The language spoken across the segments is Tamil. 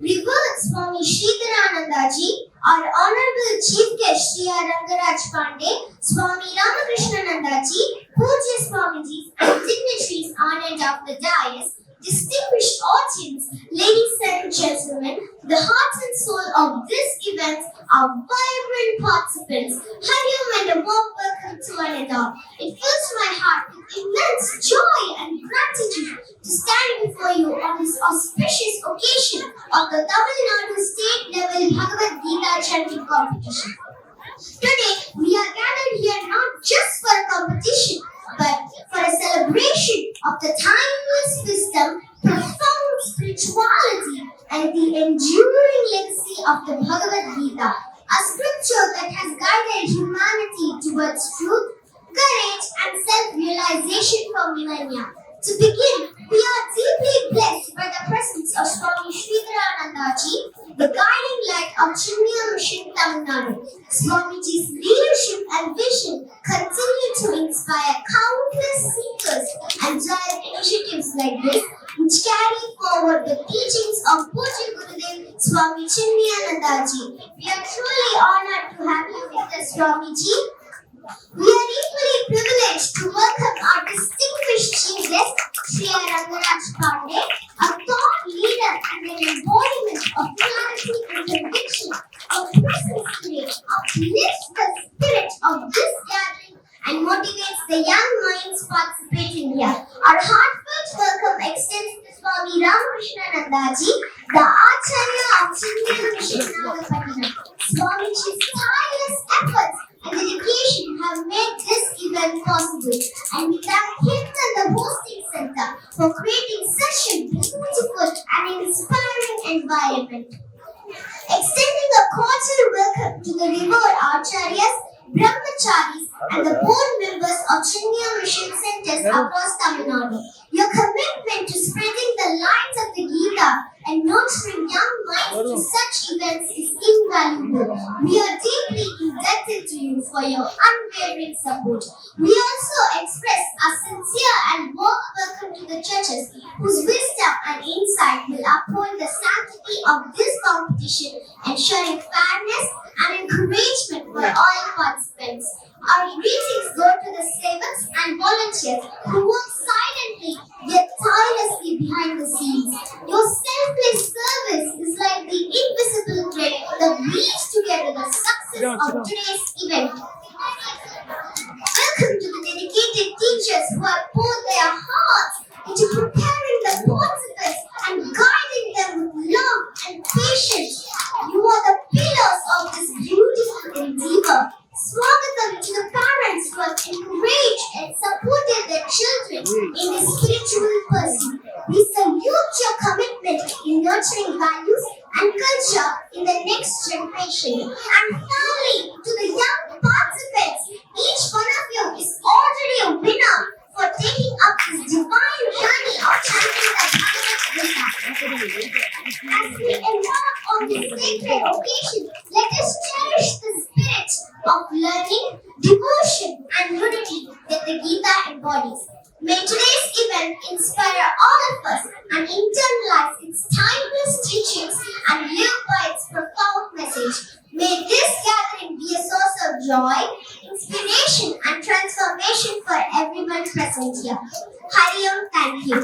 Revered Swami Sridharanandaji, our Honorable Chief Guest Sri Rangaraj Pandey, Swami Ramakrishnanandaji, Pujya Swamijis and dignitaries honored of the dais, distinguished audience, ladies and gentlemen, the heart and soul of this event are vibrant participants. Hariom and a warm welcome to one and all. It fills my heart with immense joy and gratitude to stand before you on this auspicious occasion of the Tamil Nadu State Level Bhagavad Gita chanting competition. Today, we are gathered here not just for a competition, but for a celebration of the timeless wisdom, profound spirituality, and the enduring legacy of the Bhagavad Gita, a scripture that has guided humanity towards truth, courage, and self-realization for millennia. To begin, we are deeply blessed by the presence of Swami Sridharanandaji, the guiding light of Chinmaya Mission Tamil Nadu. Swamiji's leadership and vision continue to inspire countless seekers and drive initiatives like this, which carry forward the teachings of Pujya Gurudev Swami Chinmayanandaji. We are truly honored to have you with us, Swamiji. We are equally privileged to welcome our distinguished chief guest, Sri Rangaraj Pandey, a thought leader and an embodiment of clarity and conviction. Our presence today uplifts the spirit of this gathering and motivates the young minds participating here. Our heartfelt welcome extends to Swami Ramakrishnanandaji, the Acharya of Chinmaya Mission Nagapattinam. Swamiji's tireless efforts and dedication have made this event possible, and we thank him and the hosting center for creating such a beautiful and inspiring environment. Extending a cordial welcome to the revered Acharyas, Brahmacharis, and the board members of Chinmaya Mission centers across Tamil Nadu. Your commitment to spreading the light of the Gita and nurturing young minds to such events is invaluable. We are deeply indebted to you for your unwavering support. We also express a sincere and warm welcome to the churches whose wisdom and insight will uphold the sanctity of this competition, ensuring fairness and encouragement for all participants. Our greetings go to the servants and volunteers who work silently yet tirelessly behind the scenes. Your selfless service is like the invisible thread that weaves together the success of today's event. Welcome to the dedicated teachers who have poured their hearts into preparing the participants and guiding them with love and patience. You are the pillars of in the next generation. And finally, to the young participants, each one of you is already a winner for taking up this divine journey of chanting the Bhagavad Gita. As we embark on this sacred occasion, let us cherish the spirit of learning, devotion, and unity that the Gita embodies. May today's event inspire all of us and internalize its timeless teachings and live by its profound message. May this gathering be a source of joy, inspiration, and transformation for everyone present here. Hari Om, thank you.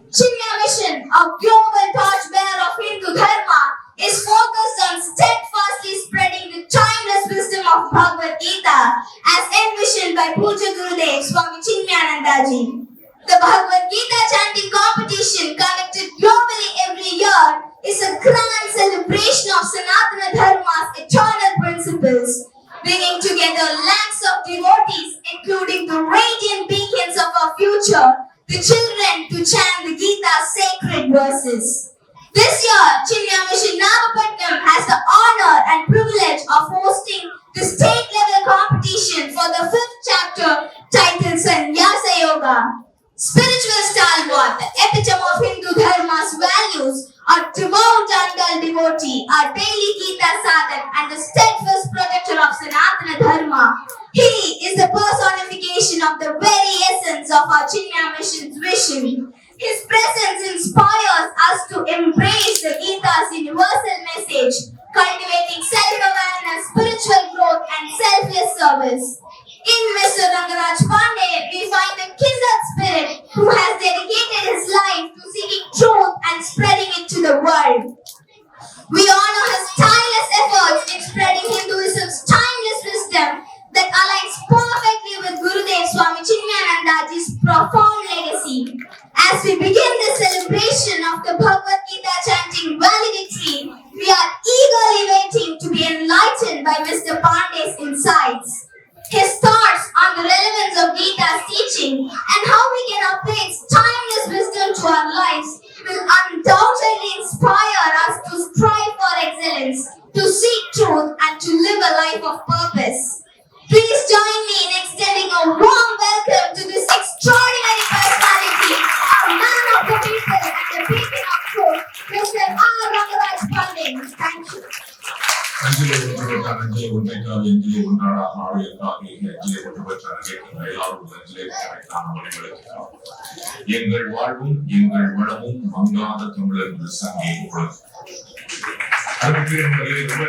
Chinya Mission, a global torchbearer of Hindu Dharma, is focused on steadfastly spreading the timeless wisdom of Bhagavad Gita as envisioned by Pujya Gurudev Swami Chinmayanandaji. The Bhagavad Gita chanting competition conducted globally every year is a grand celebration of Sanatana Dharma's eternal principles, bringing together lakhs of devotees, including the radiant beacons of our future, the children, to chant the Gita's sacred verses. This year, Chinya Mission Nagapattinam has the honor and privilege of hosting the state-level competition for the 5th chapter titled Sannyasa Yoga. Spiritual stalwart, the epitome of Hindu Dharma's values, our devout undull devotee, our daily Gita sadhak, and the steadfast protector of Sanatana Dharma. He is the personification of the very essence of our Chinya Mission's vision. His presence inspires us to embrace the Gita's universal message, cultivating self-awareness, spiritual growth, and selfless service. In Mr. Rangaraj Pandey, we find a kindred spirit who has dedicated his life to seeking truth and spreading it to the world. We honor his tireless efforts in spreading Hinduism's timeless wisdom that aligns perfectly with Gurudev Swami Chinmayanandaji's profound legacy. As we begin the celebration of the Bhagavad Gita chanting valedictory, we are eagerly waiting to be enlightened by Mr. Pandey's insights. His thoughts on the relevance of Gita's teaching and how we can apply its timeless wisdom to our lives will undoubtedly inspire us to strive for excellence, to seek truth, and to live a life of purpose. Please join me in extending a warm welcome to this extraordinary personality, a man of the people and the beacon of truth, Mr. R. Rangaraj Pandey. Thank you. நஞ்சிலே உண்மைக்காக எஞ்சிலே ஒன்றாடாக ஆழியக்காக நெஞ்சிலே ஒன்று பெற்ற நகைக்கின்ற எல்லாரும் நெஞ்சிலே கணக்கான வழிகளுக்காக எங்கள் வாழ்வும் எங்கள் வளமும் மங்காத தமிழர் என்று சங்கே ரொம்ப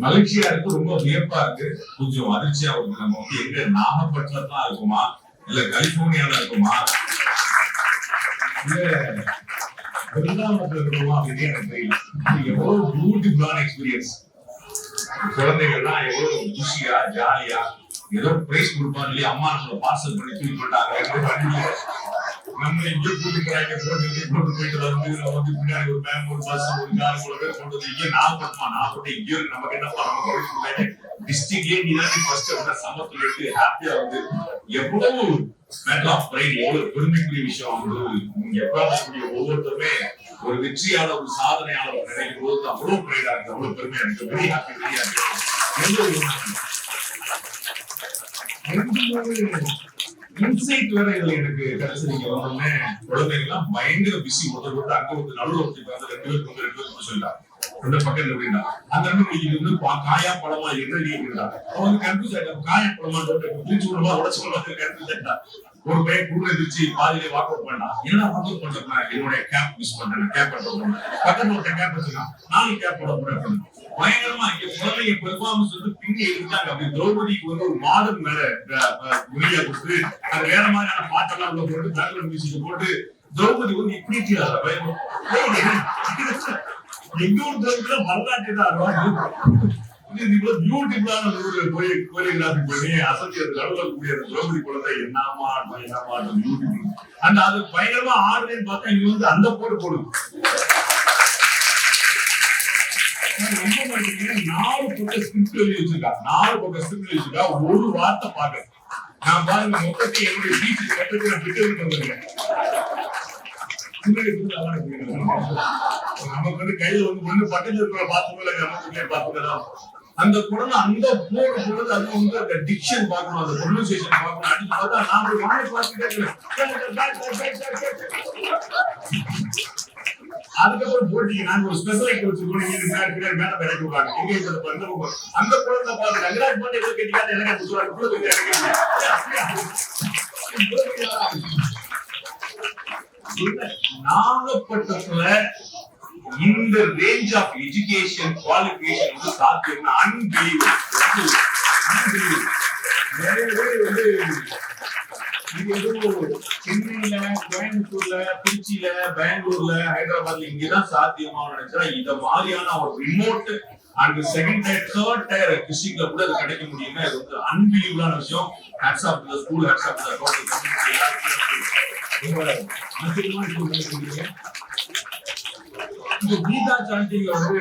மகிழ்ச்சியா இருக்கு, ரொம்ப வியப்பா இருக்கு, கொஞ்சம் அதிர்ச்சியா இருக்கு. நம்ம வந்து எங்க நாகப்பட்டினம் தான் இருக்குமா இல்ல கலிபோர்னியால இருக்குமா இல்ல வெளிநாட்டுல இருக்குமா அப்படின்னு எனக்கு தெரியல. எவ்வளவு பியூட்டிஃபுல்லான எக்ஸ்பீரியன்ஸ். குழந்தைகள்லாம் எவ்வளவு குஷியா ஜாலியா ஏதோ பிரைஸ் கொடுப்பாங்க இல்லையா, அம்மா நம்மள பார்சல் பண்ணி தூக்கி போட்டாங்க. நம்ம இங்கே கூட்டி போறாங்க, போட்டு போயிட்டு வந்து நம்ம வந்து பின்னாடி ஒரு மேம் ஒரு பஸ் ஒரு கார் கூட பேர் கொண்டு வந்து இங்கே நாகப்பட்டினம் இங்கே நமக்கு என்னப்பா நம்ம டிஸ்ட்ரிக்ட்லயே நீ தான் ஃபர்ஸ்ட் சமத்துல இருக்கு ஹாப்பியா வந்து எவ்வளவு மேட்டர் ஆஃப் பிரைட், எவ்வளவு பெருமைக்குரிய விஷயம் வந்து எப்ப ஒவ்வொருத்தருமே ஒரு வெற்றியாளர் ஒரு சாதனையாளர் நினைக்கும் போது அவ்வளவு பிரைடா இருக்கு, அவ்வளவு பெருமையா இருக்கு. Very happy, very happy. Inside வேற இதுல எனக்கு கிடைச்சது. நீங்க வந்தோடனே குழந்தைங்கலாம் பயங்கர பிஸி, ஒருத்தர் வந்து அங்க வந்து நடுவில் ஒருத்தர் வந்து 2 பேருக்கு சொல்லிட்டாங்க, 2 பக்கம் அப்படின்னா அந்த இது வந்து காயா பழமா என்ன நீங்க அவங்க கன்ஃபியூஸ் ஆயிட்டாங்க. காயா பழமா பிரிச்சு விடமா உடச்சு கன்ஃபியூஸ் ஆயிட்டா. ஒரு பையன் கூட இருந்துச்சு, பாதியிலே வாக் அவுட் பண்ணா. என்னடா வாக் அவுட் பண்றேன், என்னுடைய கேப் மிஸ் பண்றேன், கேப் போட பக்கத்துல ஒரு கேப் வச்சுக்கலாம், நானும் கேப் போட போறேன். பயங்கரமா இங்க குழந்தைங்க பெர்ஃபார்மன்ஸ் வந்து பின்னி எடுத்தாங்க. அப்படி திரௌபதிக்கு வந்து ஒரு மாடல் மேல உரியா கொடுத்து அது வேற மாதிரியான பாட்டெல்லாம் உள்ள போட்டு பேக்ரவுண்ட் மியூசிக் போட்டு திரௌபதி வந்து இப்படி எங்க ஒரு திரௌபதியில வரலாற்று தான் இவ்வளவு பியூட்டிஃபுல்லான ஒரு கோரியோகிராபி பண்ணி அசத்தியது கடவுளக்கூடிய திரௌபதி குழந்தை என்னமா பியூட்டிஃபுல். அண்ட் அது பயங்கரமா ஆடுறேன்னு பார்த்தா இங்க வந்து அந்த போட்டு போடுது. 4 பக்கம் ஸ்கிரிப்ட் எழுதி வச்சிருக்கா, ஒரு வார்த்தை பாக்க நான் பாருங்க மொத்தத்தை என்னுடைய டீச்சர் மொத்தத்தை நான் விட்டு வந்துருக்கேன். நமக்கு வந்து கையில வந்து ஒண்ணு பக்கத்துல இருக்கிற பாத்துக்கல நமக்கு பாத்துக்கலாம். அந்த குழந்தை அந்த போற பொழுது அது வந்து அந்த டிக்ஷன் பார்க்கணும், அந்த ப்ரொனன்சியேஷன் பார்க்கணும். அடிச்சு பார்த்தா நான் போய் வாயை பார்த்துட்டே இருக்கிறேன். அதுக்கப்புறம் போட்டிங்க நாங்க ஒரு ஸ்பெஷல் ஆக்ட் வச்சிருக்கோம். நீங்க மேல விலைக்கு விடுறாங்க. அந்த குழந்தை பார்த்து ரங்கராஜ் பாண்டே எவ்வளவு கேட்டீங்க எனக்கு நாகப்பட்டினத்துல இந்த ரேஞ்ச் ஆஃப் எஜுகேஷன் குவாலிஃபிகேஷன் வந்து சாத்தியம் அன்பிலீவபிள். நிறைய பேர் வந்து சென்னையில, கோயம்புத்தூர்ல, திருச்சியில, பெங்களூர்ல, ஹைதராபாத்ல இங்கதான் சாத்தியமா நினைச்சா இத மாதிரியான ஒரு remote and second tier third tier டிஸ்ட்ரிக்ட்ல கூட அது கிடைக்க முடியும்னா இது வந்து அன்பிலீவபிளான விஷயம். Hats off the school, hats off the total community எல்லாருக்கும் ஆச்சரியமான விஷயம். இந்த கீதா சாண்டிங்ல வந்து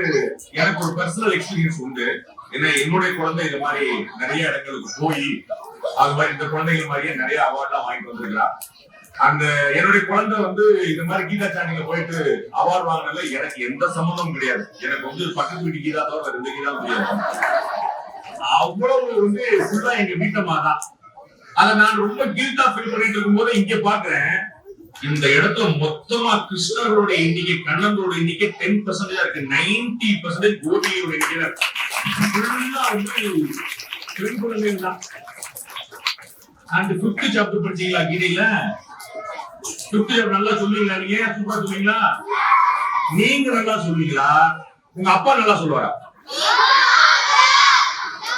எனக்கு ஒரு பர்சனல் எக்ஸ்பீரியன்ஸ் உண்டு. ஏன்னா என்னுடைய குழந்தை இந்த மாதிரி நிறைய இடங்களுக்கு போய் அது மாதிரி இந்த குழந்தைகள் மாதிரியே நிறைய அவார்ட்லாம் வாங்கிட்டு வந்திருக்கிறா. அந்த என்னுடைய குழந்தை வந்து இந்த மாதிரி கீதா சாண்டிங்ல போயிட்டு அவார்டு வாங்கினதுல எனக்கு எந்த சம்மந்தமும் கிடையாது. எனக்கு வந்து பக்கத்து வீட்டு கீதா தவிர ரெண்டு கீதா முடியாது. அவ்வளவு வந்து ஃபுல்லா எங்க வீட்டம்மா தான். அதை நான் ரொம்ப கில்ட்டா ஃபீல் பண்ணிட்டு இருக்கும் போது இங்க பாக்குறேன் இந்த இடத்துல மொத்தமா கிருஷ்ணரோட எண்ணிக்கை, கண்ணனோட எண்ணிக்கை 10% இருக்கு. 90% கோபியோட எண்ணிக்கை தான். பெண் குழந்தைகள் தான். அந்த 5th சாப்டர் படிச்சீங்களா கீதையில? 5th சாப்டர் நல்லா சொல்லுவீங்களா? நீங்க சூப்பரா சொல்லுவீங்களா? நீங்க நல்லா சொல்லுவீங்களா? உங்க அப்பா நல்லா சொல்லுவாரா?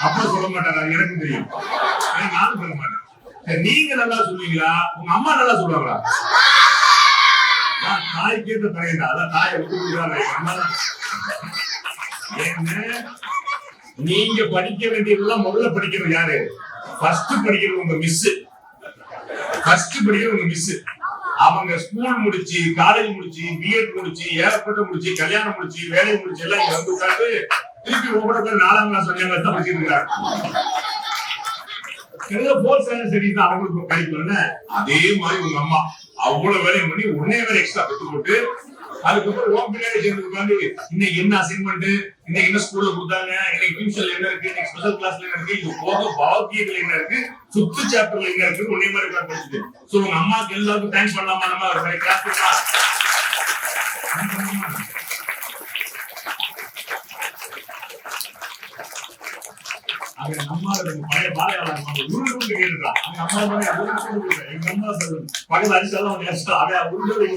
அப்பா சொல்ல மாட்டாரா? எனக்கு தெரியும், நானும் சொல்ல மாட்டேன். நீங்க நல்லா சொல்லுவீங்களா? உங்க அம்மா நல்லா சொல்லுவாங்களா? தாய் கேட்ட தரையா? அதான் தாயை விட்டு நீங்க படிக்க வேண்டியதெல்லாம் முதல்ல படிக்கிறது யாரு? ஃபர்ஸ்ட் படிக்கிறது உங்க மிஸ். ஃபர்ஸ்ட் படிக்கிறது உங்க மிஸ். அவங்க ஸ்கூல் முடிச்சு, காலேஜ் முடிச்சு, பிஎட் முடிச்சு, ஏற்பட்ட முடிச்சு, கல்யாணம் முடிச்சு, வேலை முடிச்சு எல்லாம் இங்க வந்து உட்காந்து திருப்பி ஒவ்வொரு 4ஆம் கிளாஸ் 5ஆம் கிளாஸ் தான் படிச்சுட்டு இருக்காங்க. அவங்களுக்கு படிக்கணும்னு அதே மாதிரி உங்க அம்மா அவ்வளவு வேலையும் பண்ணி ஒன்னே வேலை எக்ஸ்ட்ரா கத்து போட்டு அதுக்கப்புறம் ஓம் பின்னாடி சேர்ந்து உட்காந்து இன்னைக்கு என்ன அசைன்மெண்ட், இன்னைக்கு என்ன ஸ்கூல்ல கொடுத்தாங்க, இன்னைக்கு டியூஷன்ல என்ன இருக்கு, இன்னைக்கு ஸ்பெஷல் கிளாஸ்ல என்ன இருக்கு, இது போக பாக்கியங்கள் என்ன இருக்கு, 5th சாப்டர்ல என்ன இருக்கு, ஒன்னே மாதிரி உட்காந்து படிச்சுட்டு. சோ உங்க அம்மாக்கு எல்லாருக்கும் தேங்க்ஸ் பண்ணலாமா? நம்ம ஒரு கிளாஸ் கொடுக்கலாம். பழைய பாலையாளர் எங்க அம்மா பக்கத்து அடிச்சாலும்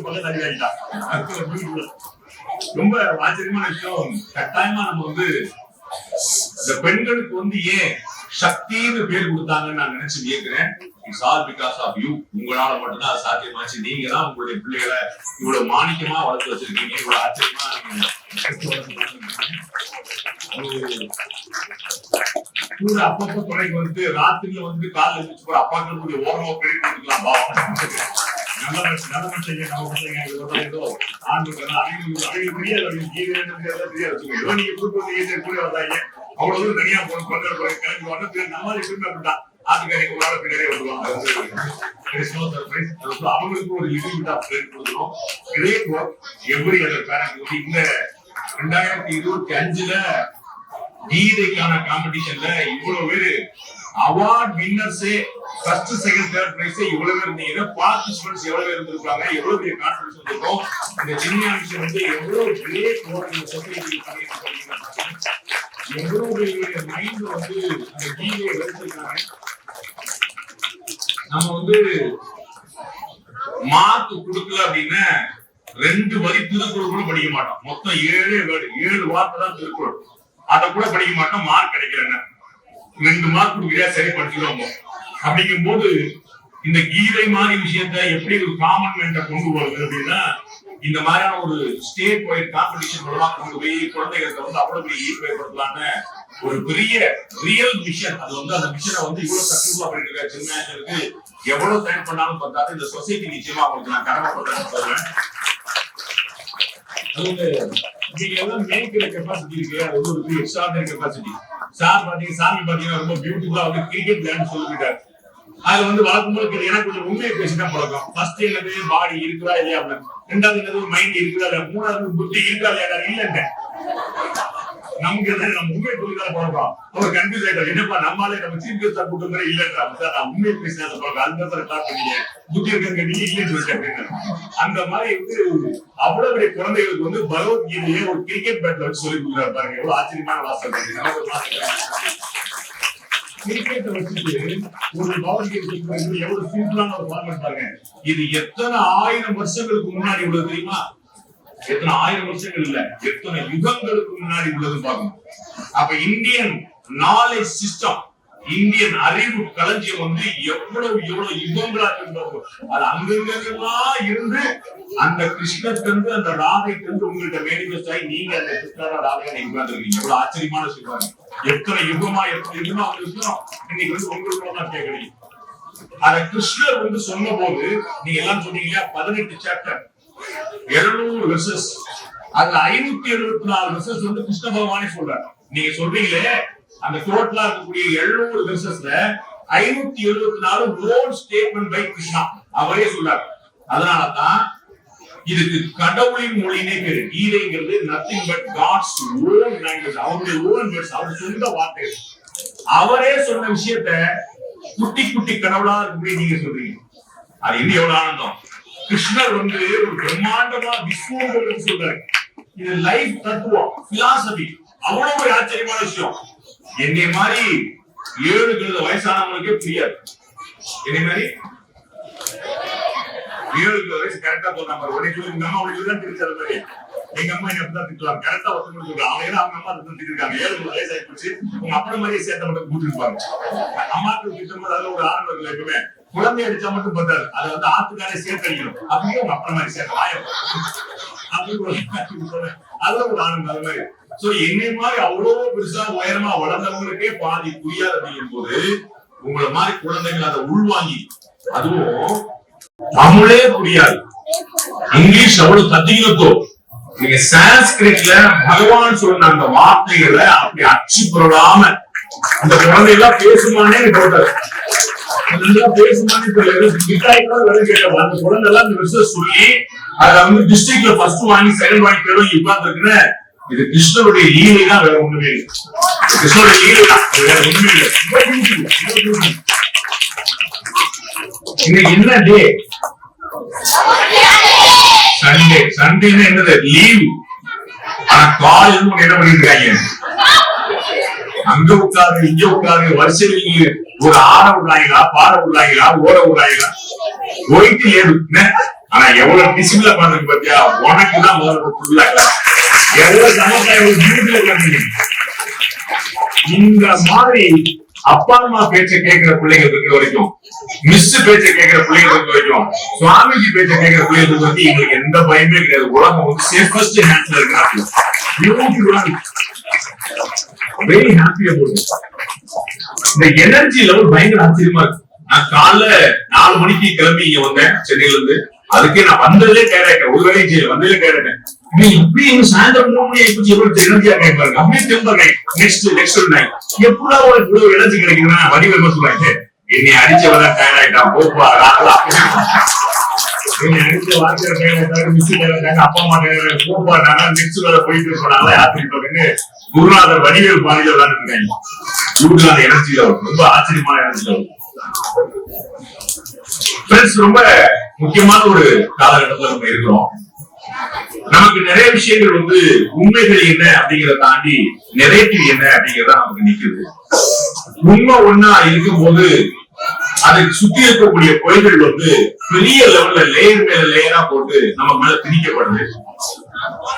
பக்கத்து அடி ஆகிட்டா. ரொம்ப ஆச்சரியமான விஷயம். கட்டாயமா நம்ம வந்து இந்த பெண்களுக்கு வந்து ஏன் சக்தின்னு பேர் கொடுத்தாங்கன்னு நான் நினைச்சு வியக்கிறேன். It's all because of you. உங்களால மட்டும்தான் அது சாத்தியமாச்சு. நீங்க தான் உங்களுடைய பிள்ளைகளை இவ்வளவு மாணிக்கமா வளர்த்து வச்சிருக்கீங்க. இவ்வளவு ஆச்சரியமா கூட அப்பப்ப துணைக்கு வந்து ராத்திரில வந்து கால எழுந்திரிச்சு போற அப்பாக்களுடைய ஓரமா கிரெடிட் கொடுக்கலாம். நல்ல மனுஷங்க நம்ம பிள்ளைங்க ஏதோ ஆண்டு தெரியாது தெரியாது. நீங்க கூட்டு கூட வந்தாங்க அவ்வளவு தனியா போன கிளம்பி வாங்க. நம்ம திரும்ப அப்படின்ட்டான் ஆட்டுக்காரிக்கு ஒரு ஆள் பின்னாடியே வருவாங்க. அவங்களுக்கு ஒரு லிமிட் ஆஃப் கிரெடிட் கொடுக்கணும். இதே போல் எவ்ரி அதர் பேரண்ட் வந்து இந்த 2025ல கீதைக்கான காம்படிஷன்ல இவ்வளவு பேரு அவார்ட் வின்னர்ஸே ஃபர்ஸ்ட் செகண்ட் தேர்ட் பிரைஸ் இவ்வளவு பேர் இருந்தீங்க. பார்ட்டிசிபென்ட்ஸ் எவ்வளவு பேர் இருந்திருக்காங்க, எவ்வளவு பெரிய கான்ஃபிடன்ஸ் வந்திருக்கும். இந்த சின்ன விஷயம் வந்து எவ்வளவு கிரேட் ஒர்க் இந்த சொசைட்டி எவ்வளவு பெரிய மைண்ட் வந்து அந்த கீதையை எடுத்திருக்காங்க. நம்ம வந்து மார்க் கொடுக்கல அப்படின்னா 2 வரி திருக்குறள் கூட படிக்க மாட்டோம். மொத்தம் 7 வார்த்தை தான் திருக்குறள். அதை கூட படிக்க மாட்டோம். மார்க் கிடைக்கிறேன்னு 2 மார்க் கொடுக்குறியா சரி படிச்சுடுவோம். அப்படிங்கும் போது இந்த கீதை மாதிரி விஷயத்த எப்படி ஒரு காமன் மேன்ட்ட கொண்டு வருது அப்படின்னா இந்த மாதிரியான ஒரு ஸ்டேட் வைட் காம்படிஷன் மூலமா கொண்டு போய் குழந்தைகளுக்கு வந்து அவ்வளவு பெரிய ஈர்ப்பு ஏற்படுத்தலான்னு ஒரு பெரிய ரியல் மிஷன். அது வந்து அந்த மிஷனை வந்து இவ்வளவு சக்சஸ்ஃபுல்லா பண்ணிட்டு இருக்க சின்ன எவ்வளவு டைம் பண்ணாலும் பார்த்தாலும் இந்த சொசைட்டி நிச்சயமா அவங்களுக்கு நான் கடமைப்பட்டேன்னு சொல்றேன். நீங்க எல்லாம் மேய்க்கிற கெப்பாசிட்டி இருக்கு. அது வந்து ஒரு பெரிய எக்ஸ்ட்ராடனரி கெப்பாசிட்டி. சாமி பாத்தீங்கன்னா ரொம்ப பியூட்டிஃபுல்லா வந்து கிரிக்கெட் விளையாண்டு சொல்லிட்டாரு. அது வந்து வழக்கம் போல எனக்கு கொஞ்சம் உண்மையை பேசிதான் பழக்கம். ஃபர்ஸ்ட் என்னது பாடி இருக்குதா இல்லையா அப்படின்னு, ரெண்டாவது என்னது மைண்ட் இருக்குதா இல்லையா, மூணாவது புத்தி இருக்கா இல்லையா இல்லைங்க. நமக்கு என்ன நம்ம உண்மை சொல்லிதான் பழக்கம். அவர் கன்ஃபியூஸ் ஆயிட்டார், என்னப்பா நம்மளால நம்ம சீஃப் கெஸ்ட் கூட்டம் மாதிரி இல்லைன்றா சார், நான் உண்மையை பேசினா பழக்கம் அதுதான் ஸ்டார்ட் பண்ணீங்க, புத்தி இருக்க நீங்க இல்லைன்னு சொல்லிட்டேன். அந்த மாதிரி வந்து அவ்வளவு பெரிய குழந்தைகளுக்கு வந்து பகவத்கீதையை ஒரு கிரிக்கெட் பேட்ல வச்சு சொல்லி கொடுக்குறாரு பாருங்க, எவ்வளவு ஆச்சரியமான வாசல். கிரிக்கெட்டை வச்சுட்டு ஒரு பகவத்கீதை எவ்வளவு சிம்பிளான ஒரு ஃபார்மேட் பாருங்க. இது எத்தனை 1000 வருஷங்களுக்கு முன்னாடி உள்ளது தெரியுமா? எத்தனை 1000 வருஷங்கள் இல்ல, எத்தனை யுகங்களுக்கு முன்னாடி உள்ளது பாருங்க. அப்ப இந்தியன் நாலேஜ் சிஸ்டம், இந்தியன் அறிவு களஞ்சியம் வந்து எவ்வளவு யுகங்களா இருந்தது. அது அங்கங்கெல்லாம் இருந்து அந்த கிருஷ்ணத்திலிருந்து அந்த ராதைக்கு உங்கள்கிட்ட மேனிஃபெஸ்ட் ஆகி நீங்க அந்த கிருஷ்ணரா ராதையா நீங்க உட்கார்ந்துருக்கீங்க. எவ்வளவு ஆச்சரியமான சொல்றாங்க. எத்தனை யுகமா அவங்க விஷயம் இன்னைக்கு வந்து உங்களுக்கு தான் கேட்கறீங்க. அத கிருஷ்ணர் வந்து சொன்ன போது நீங்க எல்லாம் சொன்னீங்க 18 சாப்டர் 700 வெர்சஸ், அதுல 574 வெர்சஸ் வந்து கிருஷ்ண பகவானே சொல்றாரு. நீங்க சொல்றீங்களே அந்த டோட்டலா இருக்கக்கூடிய 700 வெர்சஸ்ல 574 ஓன் ஸ்டேட்மெண்ட் பை கிருஷ்ணா, அவரே சொல்றாரு. அதனாலதான் இதுக்கு கடவுளின் மொழினே பேரு. கீதைங்கிறது nothing but God's own language, அவருடைய ஓன் வேர்ட்ஸ், அவர் சொந்த வார்த்தை. அவரே சொன்ன விஷயத்த குட்டி குட்டி கடவுளா இருக்கு நீங்க சொல்றீங்க. அது இன்னும் எவ்வளவு ஆனந்தம். கிருஷ்ணர் வந்து ஒரு பிரம்மாண்டமா விஸ்வம் சொல்றாரு. இது லைஃப் தத்துவம், பிலாசபி. அவ்வளவு ஒரு ஆச்சரியமான விஷயம். என்னை மாதிரி 7 வயசானவங்களுக்கே புரியாது. என்னை மாதிரி 7 வயசு கரெக்டா சொன்னாங்க. உடனே சொல்லி அம்மா உனக்கு தான் தெரிஞ்சது மாதிரி எங்க அம்மா என்ன தான் திட்டுவாங்க. கரெக்டா ஒருத்தர் சொல்றாங்க, அவங்க அவங்க அம்மா தான் திட்டிருக்காங்க. 7 வயசு ஆயிடுச்சு, உங்க அப்படி மாதிரியே சேர்த்த மட்டும் கூட்டிருப்பாங்க. அம்மாக்கு திட்டம் போது அதுல ஒரு ஆனந்தம் இல்லை. எப்பவுமே குழந்தை அடிச்சா மட்டும் பத்தாது, அதை வந்து ஆத்துக்காரே சேர்த்து அடிக்கணும். அப்படியே உங்க அப்படி மாதிரி சேர்த்து ஆயம் அதுல ஒரு ஆனந்தம். அது மாதிரி சோ என்னை மாதிரி அவ்வளவு பெருசா உயரமா வளர்ந்தவங்களுக்கே பாதி புரியாது அப்படிங்கும் போது உங்களை மாதிரி குழந்தைகள் அதை உள்வாங்கி, அதுவும் தமிழே புரியாது, இங்கிலீஷ் அவ்வளவு தத்தினத்தோ, நீங்க சான்ஸ்கிரிட்ல பகவான் சொன்ன அந்த வார்த்தைகளை அப்படி அச்சு புரளாம அந்த குழந்தை எல்லாம் பேசுமானே போட்டாரு. பேசுமானே கேட்ட அந்த குழந்தை எல்லாம் இந்த விஷயம் சொல்லி அதை வந்து டிஸ்ட்ரிக்ட்ல ஃபர்ஸ்ட் வாங்கி செகண்ட் வாங்கி தேர்வு உட்கார்ந்துருக்குன்னு, இது கிருஷ்ணருடைய லீலை தான், வேற ஒண்ணுமே இல்லை. கிருஷ்ணருடைய லீலை தான், வேற ஒண்ணுமே இல்லை. இன்னைக்கு என்ன டே? சண்டே. சண்டேன்னா என்னது? லீவ். ஆனா காலையில என்ன பண்ணிட்டு இருக்காங்க? அங்க உட்காரு இங்க உட்காரு வரிசையில ஒரு ஆட விடுறாங்களா, பாட விடுறாங்களா, ஓட விடுறாங்களா, போயிட்டு ஏது. ஆனா எவ்வளவு டிசிப்ளின்ல பாருங்க பாத்தியா? உனக்குதான் முதல்ல எவ்வளவு சமத்தாய் இந்த மாதிரி அப்பா அம்மா பேச்ச கேட்கிற பிள்ளைகள் இருக்கிற வரைக்கும், மிஸ் பேச்ச கேட்கிற பிள்ளைகள் இருக்கிற வரைக்கும், சுவாமிஜி பேச்ச கேட்கிற பிள்ளைகள் பத்தி எங்களுக்கு எந்த பயமே கிடையாது. உலகம் வந்து சேஃபஸ்ட் ஹேண்ட்ஸ்ல இருக்கிறாங்க. வெரி ஹாப்பி அபௌட் இந்த எனர்ஜி லெவல். பயங்கர ஆச்சரியமா இருக்கு. நான் காலைல 4 மணிக்கு கிளம்பி இங்க வந்தேன் சென்னையில இருந்து. அதுக்கே நான் வந்ததுலே கேட்டேன், ஒரு வேலையும் செய்யல, வந்ததுலே கேட்டேன். நீ இப்படி சாயந்தரம் 3 மணி எப்படி எனர்ஜியா கேட்பாங்க. அப்படியே தெம்பர் நெக்ஸ்ட் நைட் எப்படா உனக்கு இவ்வளவு எனர்ஜி கிடைக்குதுன்னா வடிவமா சொல்றாங்க, என்னை அடிச்சவதான் டயர்ட் ஆயிட்டான் போப்பா. என்னை அடிச்ச வார்த்தை டயர்ட் மிஸ் டயர்ட் அப்பா அம்மா போப்பா, நான் நெக்ஸ்ட் வேலை போயிட்டு போனால யாத்திரின்னு குருநாதர் வடிவேல் பாணியில விளையாண்டுருக்காங்க. அந்த எனர்ஜி லெவல் ரொம்ப ஆச்சரியமான எனர்ஜி லெவல். ரொம்ப முக்கியமான ஒரு காலகட்டத்துல நம்ம இருக்கிறோம். நமக்கு நிறைய விஷயங்கள் வந்து உண்மைகள் என்ன அப்படிங்கறத தாண்டி நெரேட்டிவ் என்ன அப்படிங்கறத நமக்கு நிக்குது. உண்மை ஒண்ணா இருக்கும் போது அதுக்கு சுத்தி இருக்கக்கூடிய பொய்கள் வந்து பெரிய லெவல்ல லேயர் மேல லேயரா போட்டு நம்ம மேல திணிக்கப்படுது.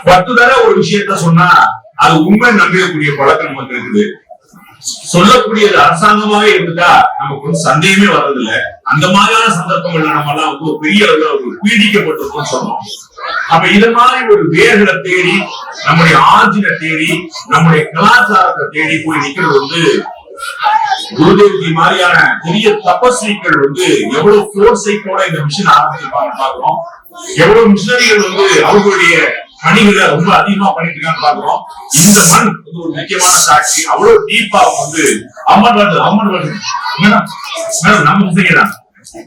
10 தடவை ஒரு விஷயத்த சொன்னா அது உண்மை நம்பக்கூடிய பழக்கம் நமக்கு இருக்குது. சொல்லக்கூடியது அரசாங்கமாவே இருந்துட்டா நமக்கு வந்து சந்தேகமே வர்றதில்லை. அந்த மாதிரியான சந்தர்ப்பங்கள்ல நம்ம எல்லாம் வந்து பெரிய அளவுல பீடிக்கப்பட்டிருக்கோம் சொல்றோம். அப்ப இது மாதிரி ஒரு வேர்களை தேடி, நம்முடைய ஆர்ஜினை தேடி, நம்முடைய கலாச்சாரத்தை தேடி போய் நிக்கிறது வந்து குருதேவ்ஜி மாதிரியான பெரிய தபஸ்விகள் வந்து எவ்வளவு போர்ஸைக்கோட இந்த மிஷன் ஆரம்பிச்சிருப்பாங்க பாக்குறோம். எவ்வளவு மிஷனரிகள் வந்து அவங்களுடைய பணிகளை ரொம்ப அதிகமா பண்ணிட்டு இருக்கான்னு பாக்குறோம். இந்த மண் ஒரு முக்கியமான சாட்சி. அவ்வளவு டீப்பா அவங்க வந்து அம்மன் மேடம் நம்ம பசங்கதான்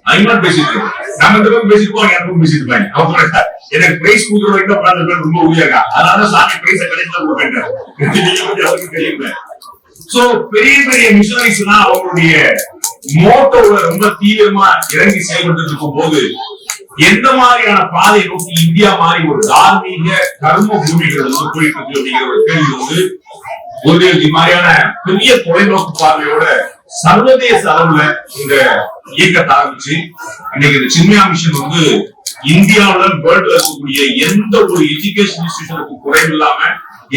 அதிகமா பேசிட்டு இருக்கோம். நம்ம இந்த பக்கம் பேசிட்டு போவாங்க, எனக்கும் பேசிட்டு இருப்பாங்க. அவங்க எனக்கு பிரைஸ் கொடுக்குற வரைக்கும் பன்னெண்டு பேர் ரொம்ப உரியாக்கா, அதனால சாமி பிரைஸ கடைசியில கொடுப்பேன். அவருக்கு தெரியுங்க. சோ பெரிய பெரிய மிஷனரிஸ் எல்லாம் அவங்களுடைய மோட்டோல ரொம்ப தீவிரமா இறங்கி செயல்பட்டு இருக்கும் போது எந்த மாதிரியான பாதை நோக்கி இந்தியா மாதிரி ஒரு தார்மீக கர்ம பூமிகள் வந்து போயிட்டு இருக்கு அப்படிங்கிற ஒரு கேள்வி வந்து குருதேவ்ஜி மாதிரியான பெரிய தொலைநோக்கு பார்வையோட சர்வதேச அளவுல இந்த இயக்கத்தை ஆரம்பிச்சு இன்னைக்கு இந்த சின்மயா மிஷன் வந்து இந்தியாவுல வேர்ல்ட்ல இருக்கக்கூடிய எந்த ஒரு எஜுகேஷன் இன்ஸ்டிடியூஷனுக்கு குறைவில்லாம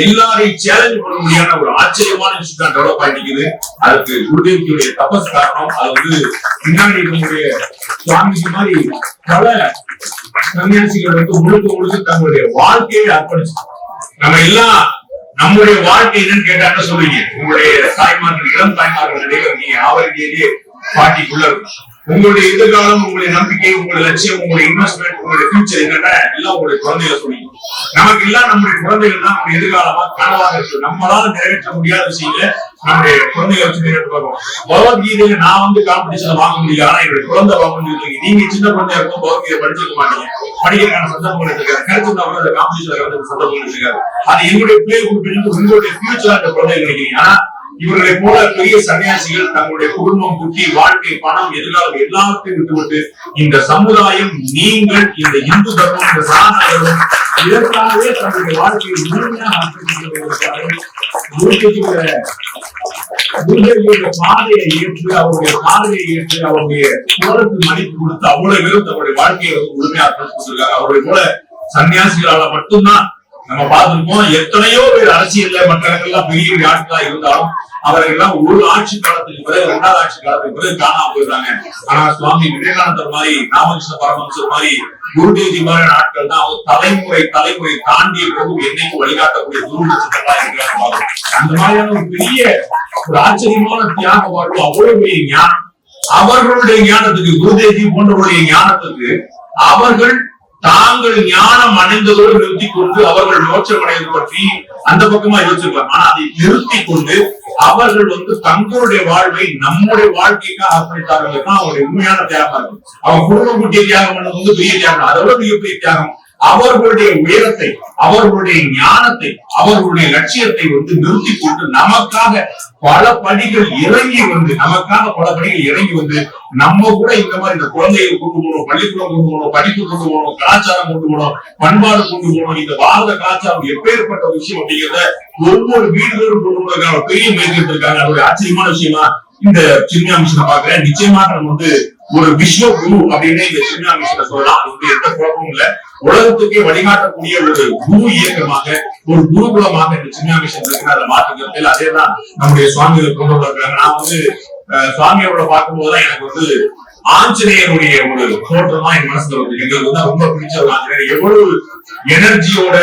எல்லாரையும் சேலஞ்ச் பண்ண முடியாத ஒரு ஆச்சரியமான இன்ஸ்டிடியூட் டெவலப் ஆகிக்குது. அதுக்கு குருதேவ்ஜியுடைய தபஸ் காரணம். அது வந்து பின்னாடி நம்முடைய சுவாமிஜி மாதிரி பல சன்னியாசிகள் வந்து முழுக்க தங்களுடைய வாழ்க்கையை அர்ப்பணிச்சு நம்ம எல்லாம் நம்முடைய வாழ்க்கை என்னன்னு கேட்டாங்க சொல்லுவீங்க. உங்களுடைய தாய்மார்கள் இளம் தாய்மார்கள் இருக்கீங்க, அவருடைய பாட்டிக்குள்ள உங்களுடைய எதிர்காலம், உங்களுடைய நம்பிக்கை, உங்களுடைய லட்சியம், உங்களுடைய இன்வெஸ்ட்மெண்ட், உங்களுடைய ஃபியூச்சர் என்னன்னா எல்லாம் உங்களுடைய குழந்தைகளை சொல்லுவீங்க. நமக்கு எல்லாம் நம்முடைய குழந்தைகள் தான் நம்முடைய எதிர்காலமா கனவாக இருக்கு. நம்மளால நிறைவேற்ற முடியாத விஷயங்கள நம்முடைய குழந்தைகளை வச்சு நிறைவேற்ற பார்ப்போம். பகவத்கீதையில நான் வந்து காம்படிஷன் வாங்க முடியாது, ஆனா என்னுடைய குழந்தை வாங்க முடியாது. நீங்க சின்ன குழந்தையா இருக்கும் பகவத்கீதை படிச்சிருக்க மாட்டீங்க, படிக்கிறதுக்கான சந்தர்ப்பங்கள் இருக்காது, கிடைச்சிருந்தா கூட அந்த காம்படிஷன்ல வந்து சந்தர்ப்பங்கள் இருக்காது. அது என்னுடைய பிள்ளை கொடுத்து உங்களுடைய ஃபியூச்சர் அந்த குழந்தைகள் நினைக்கிறீங்க. ஆனா இவர்களை போல பெரிய சன்னியாசிகள் தங்களுடைய குடும்பம், குட்டி, வாழ்க்கை, பணம், எதிர்காலம் எல்லாத்தையும் விட்டுவிட்டு இந்த சமுதாயம், நீங்கள், இந்த இந்து தர்மம், இந்த சனாதனம் இதற்காகவே தங்களுடைய வாழ்க்கையை முழுமையாக பாதையை ஏற்று அவருடைய பாதையை ஏற்று அவருடைய குரலுக்கு மதிப்பு கொடுத்து அவ்வளவு பேரும் தங்களுடைய வாழ்க்கையை வந்து முழுமையாக கொடுத்திருக்காங்க. அவருடைய போல சன்னியாசிகளால மட்டும்தான் நம்ம பார்த்திருப்போம். எத்தனையோ பேர் அரசியல்ல மற்ற இடங்கள்லாம் பெரிய பெரிய ஆட்களா இருந்தாலும் அவர்கள் எல்லாம் ஒரு ஆட்சி காலத்துக்கு பிறகு, இரண்டாவது ஆட்சி காலத்துக்கு பிறகு காணாம போயிடுறாங்க. ஆனா சுவாமி விவேகானந்தர் மாதிரி, ராமகிருஷ்ண பரமஹம்சர் மாதிரி, குருதேவ்ஜி மாதிரியான ஆட்கள் தான் தலைமுறை தாண்டிய போது என்னைக்கு வழிகாட்டக்கூடிய குரு நட்சத்திரமா இருக்கிறாங்க. அந்த மாதிரியான ஒரு பெரிய ஒரு ஆச்சரியமான தியாக வாழ்வு, அவ்வளவு பெரிய ஞானம். அவர்களுடைய ஞானத்துக்கு, குருதேவ்ஜி போன்றவருடைய ஞானத்துக்கு அவர்கள் தாங்கள் ஞானம் அடைந்ததோடு நிறுத்தி கொண்டு அவர்கள் மோட்சம் அடைவது பற்றி அந்த பக்கமா யோசிச்சிருக்கலாம். ஆனா அதை நிறுத்தி கொண்டு அவர்கள் வந்து தங்களுடைய வாழ்வை நம்முடைய வாழ்க்கைக்காக அர்ப்பணித்தார்கள் தான் அவருடைய உண்மையான தியாகம் இருக்கும். அவங்க குடும்பம் குட்டிய தியாகம் பண்ணது வந்து பெரிய தியாகம், அதோட மிகப்பெரிய தியாகம். அவர்களுடைய உயரத்தை, அவர்களுடைய ஞானத்தை, அவர்களுடைய லட்சியத்தை வந்து நிறுத்தி கொண்டு நமக்காக பல படிகள் இறங்கி வந்து நம்ம கூட இந்த மாதிரி இந்த குழந்தைகளை கொண்டு போகணும், பள்ளிக்கூடம் கொண்டு போகணும், படிப்பு கொண்டு போகணும், கலாச்சாரம் கொண்டு போகணும், பண்பாடு கொண்டு போகணும். இந்த பாரத கலாச்சாரம் எப்பேற்பட்ட விஷயம் அப்படிங்கிறத ஒவ்வொரு வீடுகளும் கொண்டு போறதுக்கான பெரிய முயற்சி எடுத்திருக்காங்க. அதோட ஆச்சரியமான விஷயமா இந்த சின்மயா மிஷனை பாக்குறேன். நிச்சயமாக நம்ம வந்து ஒரு விஸ்வ குரு அப்படின்னு இந்த சின்மயா மிஷனை சொல்லலாம். அது வந்து எந்த குழப்பமும் இல்ல. உலகத்துக்கே வழிகாட்டக்கூடிய ஒரு குரு இயக்கமாக, ஒரு குருகுலமாக இந்த சின்மயா மிஷன் இருக்கு. அதை மாற்றுகிறது அதேதான் நம்முடைய சுவாமிகள் கொண்டு வந்திருக்காங்க. நான் வந்து சுவாமியோட பார்க்கும்போதுதான் எனக்கு வந்து ஆஞ்சநேயருடைய ஒரு தோற்றமா என் மனசுல வந்து எங்களுக்கு வந்து ரொம்ப பிடிச்ச ஒரு ஆஞ்சநேயர். எவ்வளவு எனர்ஜியோட,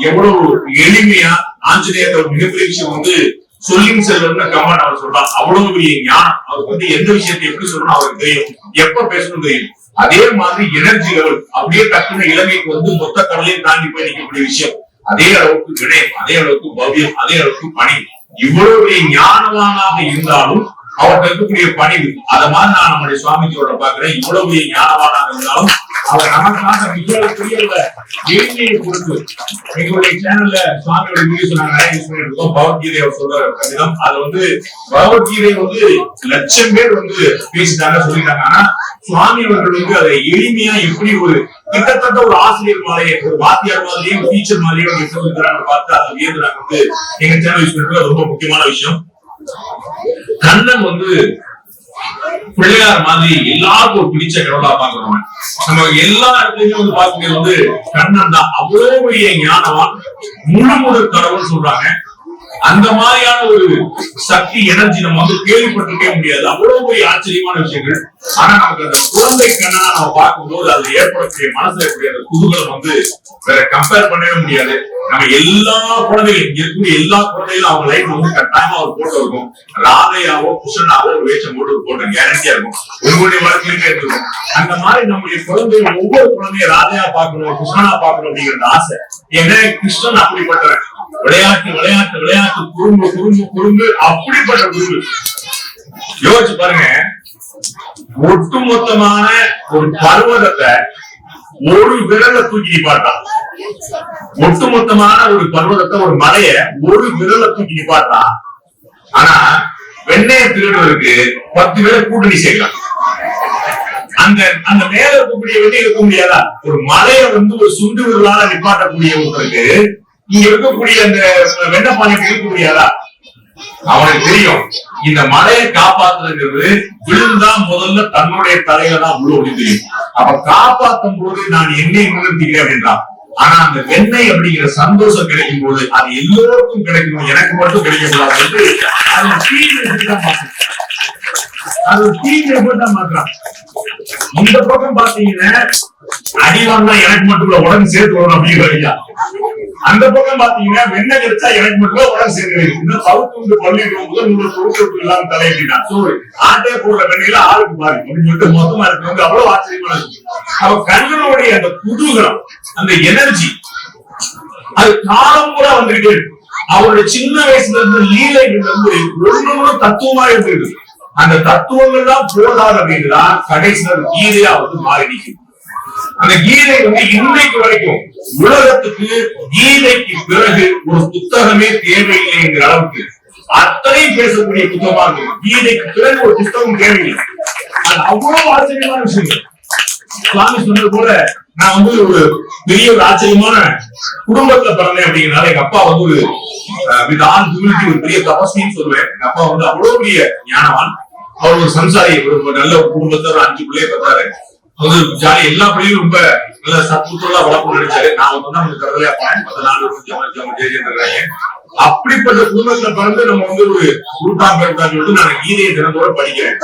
எவ்வளவு எளிமையா ஆஞ்சநேயர் ஒரு மிகப்பெரிய விஷயம் வந்து சொல்லின் செல்வம்னு கமாண்ட் அவர் சொல்றான். அவ்வளவு பெரிய ஞானம். அவருக்கு வந்து எந்த விஷயத்தை எப்படி சொல்லணும் அவருக்கு தெரியும், எப்ப பேசணும் தெரியும். அதே மாதிரி எனர்ஜி லெவல் அப்படியே டக்குன்னு இலங்கைக்கு வந்து மொத்த கடலையும் தாண்டி போய் நிற்கக்கூடிய விஷயம். அதே அளவுக்கு வினயம், அதே அளவுக்கு பவ்யம், அதே அளவுக்கு பணி. இவ்வளவு பெரிய ஞானவானாக இருந்தாலும் அவர்கிட்ட இருக்கக்கூடிய பணிவு, அத மாதிரி நான் நம்முடைய சுவாமிஜியோட பாக்குறேன். இவ்வளவு பெரிய ஞானவானாக இருந்தாலும் அவர் நமக்காக மிகப்பெரிய எளிமையை கொடுத்து எங்களுடைய சேனல்ல சுவாமியோட வீடியோஸ் நாங்க நிறைய யூஸ் பண்ணிட்டு இருக்கோம். பகவத்கீதை அவர் சொல்ற விதம், அது வந்து பகவத்கீதை வந்து லட்சம் பேர் வந்து பேசிட்டாங்க, சொல்லிட்டாங்க. ஆனா சுவாமி அவர்கள் வந்து அதை எளிமையா எப்படி ஒரு கிட்டத்தட்ட ஒரு ஆசிரியர் மாதிரியே, ஒரு வாத்தியார் மாதிரியே, ஒரு டீச்சர் மாதிரியே ஒரு இருக்கிறாங்க பார்த்து அதை வியந்து நாங்க வந்து எங்க சேனல் யூஸ் பண்ணிட்டு ரொம்ப முக்கியமான விஷயம். கண்ணன் வந்து பிள்ளையார் மாதிரி எல்லாருக்கும் ஒரு பிடிச்ச கடவுளா பாக்குறோம். நம்ம எல்லா இடத்துலயுமே வந்து பாக்குறது வந்து கண்ணன் தான். அவ்வளவு பெரிய ஞானவான், முழு கடவுள் சொல்றாங்க. அந்த மாதிரியான ஒரு சக்தி, எனர்ஜி நம்ம வந்து கேள்விப்பட்டிருக்கவே முடியாது. அவ்வளவு பெரிய ஆச்சரியமான விஷயங்கள். ஆனா நமக்கு அந்த குழந்தை கண்ணனா நம்ம பார்க்கும்போது அது ஏற்படக்கூடிய மனசுல இருக்கக்கூடிய அந்த குதூகலம் வந்து வேற கம்பேர் பண்ணவே முடியாது. நம்ம எல்லா குழந்தைகளும், இங்க இருக்கக்கூடிய எல்லா குழந்தைகளும் அவங்க லைஃப் வந்து கட்டாயமா ஒரு போட்டோ இருக்கும். ராதையாவோ கிருஷ்ணனாவோ ஒரு வேஷம் போட்டு ஒரு போட்டோ கேரண்டியா இருக்கும். ஒவ்வொரு வாழ்க்கையிலுமே இருக்கும். அந்த மாதிரி நம்முடைய குழந்தைகள், ஒவ்வொரு குழந்தைய ராதையா பார்க்கணும், கிருஷ்ணனா பார்க்கணும் அப்படிங்கிற ஆசை. ஏன்னா கிருஷ்ணன் அப்படிப்பட்டவன். விளையாட்டு விளையாட்டு விளையாட்டு, குறும்பு குறும்பு குறும்பு, அப்படிப்பட்ட குறும்பு. யோசிச்சு பாருங்க, ஒட்டுமொத்தமான ஒரு பர்வதத்தை ஒரு விரல தூக்கி நிப்பாட்டான். ஒட்டுமொத்தமான ஒரு பர்வதத்தை, ஒரு மலைய ஒரு விரல தூக்கி நிப்பாட்டான். ஆனா வெண்ணையை திருடுறதுக்கு 10 பேரை கூட்டணி செய்யலாம். அந்த அந்த மேல இருக்கக்கூடிய வெண்ணெய் இருக்க முடியாதா? ஒரு மலையை ஒரு சுண்டு விரலால நிப்பாட்டக்கூடிய ஒருத்தருக்கு இங்க இருக்கக்கூடிய அந்த வெண்ணெய் பானை இருக்க முடியாதா? அவனுக்கு தெரியும் இந்த மலையை காப்பாத்துறது விழுந்தா முதல்ல தன்னுடைய தலையில தான் உள்ள தெரியும். அப்ப காப்பாற்றும் போது நான் எண்ணெய் நிறுத்திக்கிறேன் அப்படின்றான். ஆனா அந்த வெண்ணெய் அப்படிங்கிற சந்தோஷம் கிடைக்கும் போது அது எல்லோருக்கும் கிடைக்கணும், எனக்கு மட்டும் கிடைக்கக்கூடாது. அது தீவிர போட்டா மாற்றான். இந்த பக்கம் பாத்தீங்கன்னா அடிவான்னா எனக்கு மட்டும் உடம்பு சேர்த்து வரணும் அப்படிங்கிற. அந்த பக்கம் பாத்தீங்கன்னா வெண்ணெய் கிடைச்சா எனக்கு மட்டும் உடம்பு சேர்த்து பழுத்து பள்ளிட்டு முதல் இல்லாம தலை அப்படின்னா ஆட்டே போடுற வெண்ணையில ஆளுக்கு மாறி அப்படின்னு சொல்லிட்டு மொத்தமா இருக்கு. அவ்வளவு ஆச்சரியமான இருக்கு. அவ கண்ணனுடைய அந்த குதூகலம், அந்த எனர்ஜி அது காலம் கூட வந்துகிட்டே இருக்கு. அவருடைய சின்ன வயசுல இருந்து லீலைகள் ஒண்ணு தத்துவமா இருந்தது. அந்த தத்துவங்கள் தான் போதாது அப்படின்னா கடைசியில கீதையா மாறி நிற்கும். அந்த கீதை இன்றைக்கு வரைக்கும் உலகத்துக்கு கீதைக்கு பிறகு ஒரு புத்தகமே தேவையில்லை என்கிற அளவுக்கு அத்தனையும் பேசக்கூடிய புத்தகமா இருக்கு. கீதைக்கு பிறகு ஒரு புத்தகம் தேவையில்லை. அது அவ்வளவு ஆச்சரியமான விஷயம். சுவாமி சொன்னது போல நான் ஒரு பெரிய ஒரு ஆச்சரியமான குடும்பத்துல பிறந்தேன் அப்படிங்கிறனால எங்க அப்பா ஒரு ஒரு பெரிய தபஸ்வின்னு சொல்லுவேன். எங்க அப்பா அவ்வளவு பெரிய ஞானவான். அவர் ஒரு சம்சாரி, ஒரு நல்ல ஒரு குடும்பத்தை ஒரு 5 பிள்ளைய பெற்றாரு. ஜாலி எல்லா பிள்ளையும் ரொம்ப நல்ல சத்துவத்தோட வளர்ப்பு நினைச்சாரு. நான் கடலையா போனேன். 14 அப்படிப்பட்ட குடும்பத்துல பிறந்து நம்ம ஒரு கூட்டாம் சொல்லிட்டு நான் கீதையை தினத்தோட படிக்கிறேன்.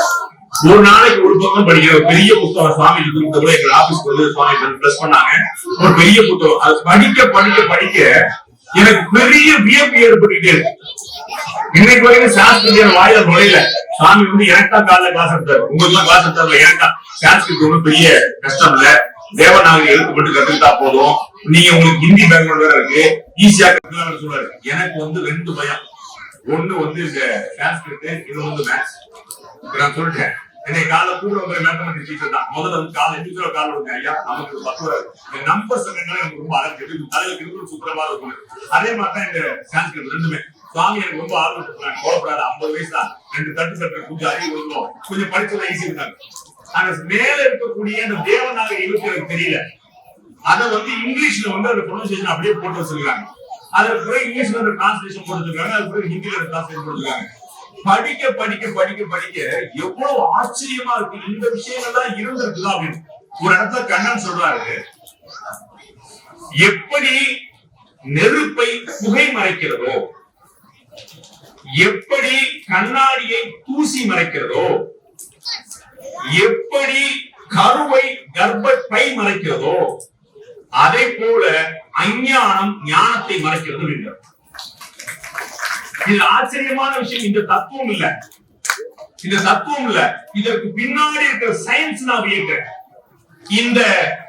ஒரு நாளைக்கு ஒரு பக்கம் படிக்கிற ஒரு பெரிய புத்தகம் சுவாமி கூட எங்க ஆபீஸ்க்கு சுவாமி பிளஸ் பண்ணாங்க. ஒரு பெரிய புத்தகம் அது படிக்க படிக்க படிக்க எனக்கு பெரிய வியப்பு ஏற்பட்டுட்டே இருக்கு. இன்னைக்கு வரைக்கும் சான்ஸ்கிரிட் வாயில நுழையில. சுவாமி எனக்கு தான் காலைல கிளாஸ் எடுத்தாரு, உங்களுக்கு எல்லாம் கிளாஸ் எடுத்தாரு. எனக்கு சான்ஸ்கிரிட் ஒன்றும் பெரிய கஷ்டம் இல்ல, தேவநாகரி எழுத்து மட்டும் கத்துக்கிட்டா போதும், நீங்க உங்களுக்கு ஹிந்தி பேக்ரவுண்ட் வேற இருக்கு, ஈஸியா கத்துக்கலாம் சொல்றாரு. எனக்கு 2 பயம். ஒண்ணு இந்த சான்ஸ்கிரிட், இன்னொன்னு மேத்ஸ். நான் சொல்லிட்டேன், என்னை காலை கூட மேத்தமெட்டிக்ஸ் டீச்சர் தான். முதல்ல காலை எந்த கால ஐயா நமக்கு 10 நம்பர் சொன்னா எனக்கு ரொம்ப அழகு, தலையில கிருப்பு சுத்தரமா இருக்கும். அதே மாதிரிதான் இந்த சான்ஸ்கிரிட் ரெண்டுமே. சுவாமி எனக்கு ரொம்ப ஆர்வம் கோலப்படாது, 50 வயசு தான், 2 தட்டு தட்டு கொஞ்சம் அறிவு வருவோம், கொஞ்சம் படிச்சதை ஈஸி இருந்தாங்க. அந்த மேல இருக்கக்கூடிய அந்த தேவநாகரி எழுத்து எனக்கு தெரியல. அதை இங்கிலீஷ்ல அந்த ப்ரொனன்சியேஷன் அப்படியே போட்டு வச்சிருக்காங்க. அதுக்கு பிறகு இங்கிலீஷ்ல டிரான்ஸ்லேஷன் போட்டு வச்சிருக்காங்க. அதுக்கு பிறகு ஹிந்தியில டிரான்ஸ்லேஷன் போட்டுருக்காங்க. படிக்க படிக்க படிக்க படிக்க எவ்வளவு ஆச்சரியமா இருக்கு. இந்த விஷயங்கள்லாம் இருந்திருக்குதா அப்படின்னு ஒரு இடத்துல கண்ணன் சொல்றாரு, எப்படி நெருப்பை புகை மறைக்கிறதோ, எப்படி கண்ணாடியை தூசி மறைக்கிறதோ, எப்படி கருவை கர்ப்பப்பை மறைக்கிறதோ, அதே போல அஞ்ஞானம் ஞானத்தை மறைக்கிறது என்றார். இது ஆச்சரியமான விஷயம். இந்த தத்துவம் இல்ல, இந்த தத்துவம் இல்ல, இதற்கு பின்னாடி இருக்கிற சயின்ஸ் நான் வியக்கிறேன். இந்த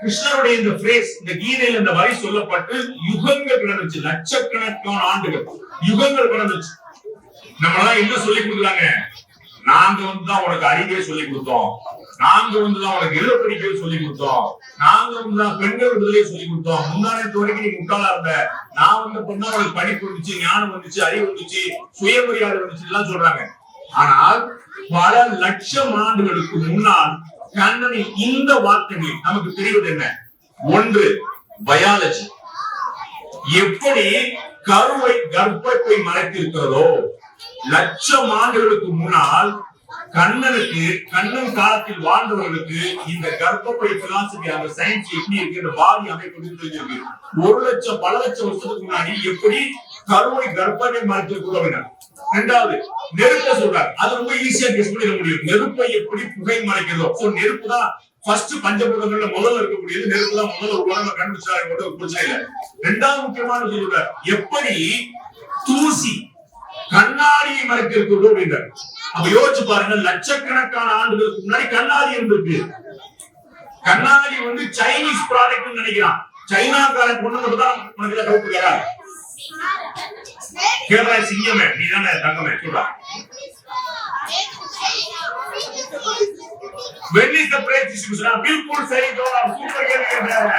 கிருஷ்ணருடைய இந்த பிரேஸ், இந்த கீதையில இந்த வரி சொல்லப்பட்டு யுகங்கள் கடந்துச்சு, லட்சக்கணக்கான ஆண்டுகள் யுகங்கள் கடந்துச்சு. நம்மளாம் என்ன சொல்லி கொடுக்குறாங்க? நாங்க தான் உனக்கு அறிவே சொல்லி கொடுத்தோம், நாங்க தான் உனக்கு எழுத படிக்கவே சொல்லி கொடுத்தோம், நாங்க தான் பெண்கள் விடுதலையை சொல்லி கொடுத்தோம், முந்தானத்து வரைக்கும் நீ முட்டாளா இருந்த, நான் பண்ணா உனக்கு படிப்பு வந்துச்சு, ஞானம் வந்துச்சு, அறிவு வந்துச்சு, சுயமரியாதை வந்துச்சு எல்லாம் சொல்றாங்க. ஆனால் பல லட்சம் ஆண்டுகளுக்கு முன்னால் கண்ணனின் இந்த வார்த்தைகள் நமக்கு தெரிவது என்ன? ஒன்று பயாலஜி, எப்படி கருவை கர்ப்பத்தை மறைத்திருக்கிறதோ, லட்சம் ஆண்டுகளுக்கு முன்னால் கண்ணனுக்கு, கண்ணன் காலத்தில் வாழ்ந்தவர்களுக்கு இந்த கர்ப்பப்பை பிலாசபி, அந்த சயின்ஸ் எப்படி இருக்கு, இந்த பாடி அமைப்பு தெரிஞ்சிருக்கு. 1 லட்சம் பல லட்சம் வருஷத்துக்கு முன்னாடி எப்படி கருவை கர்ப்பத்தை மறைத்திருக்கிறோம். இரண்டாவது நெருப்பை சொல்றாரு. அது ரொம்ப ஈஸியா கெஸ் பண்ணிட முடியும். நெருப்பை எப்படி புகை மறைக்கிறதோ, நெருப்பு தான் ஃபர்ஸ்ட் பஞ்சபூதங்கள்ல முதல்ல இருக்கக்கூடியது. நெருப்பு தான் முதல்ல உலகம் கண்டுபிடிச்சாரு, ஒரு பிரச்சனை இல்லை. இரண்டாவது முக்கியமான சொல்றாரு, எப்படி தூசி கண்ணாடியை மறைக்கிறது அப்படின்றார். அப்ப யோசிச்சு பாருங்க, லட்சக்கணக்கான ஆண்டுகளுக்கு முன்னாடி கண்ணாடி இருந்திருக்கு. கண்ணாடி சைனீஸ் ப்ராடக்ட் நினைக்கிறான். சைனாக்காரன் கொண்டு வந்துதான் உனக்கு டவுட் கேரா கேரளா சிங்கமே, நீ தானே தங்கமே சொல்றா. when is the prize distribution? बिल्कुल सही जवाब, सुपर கேள்வி கேட்டாங்க.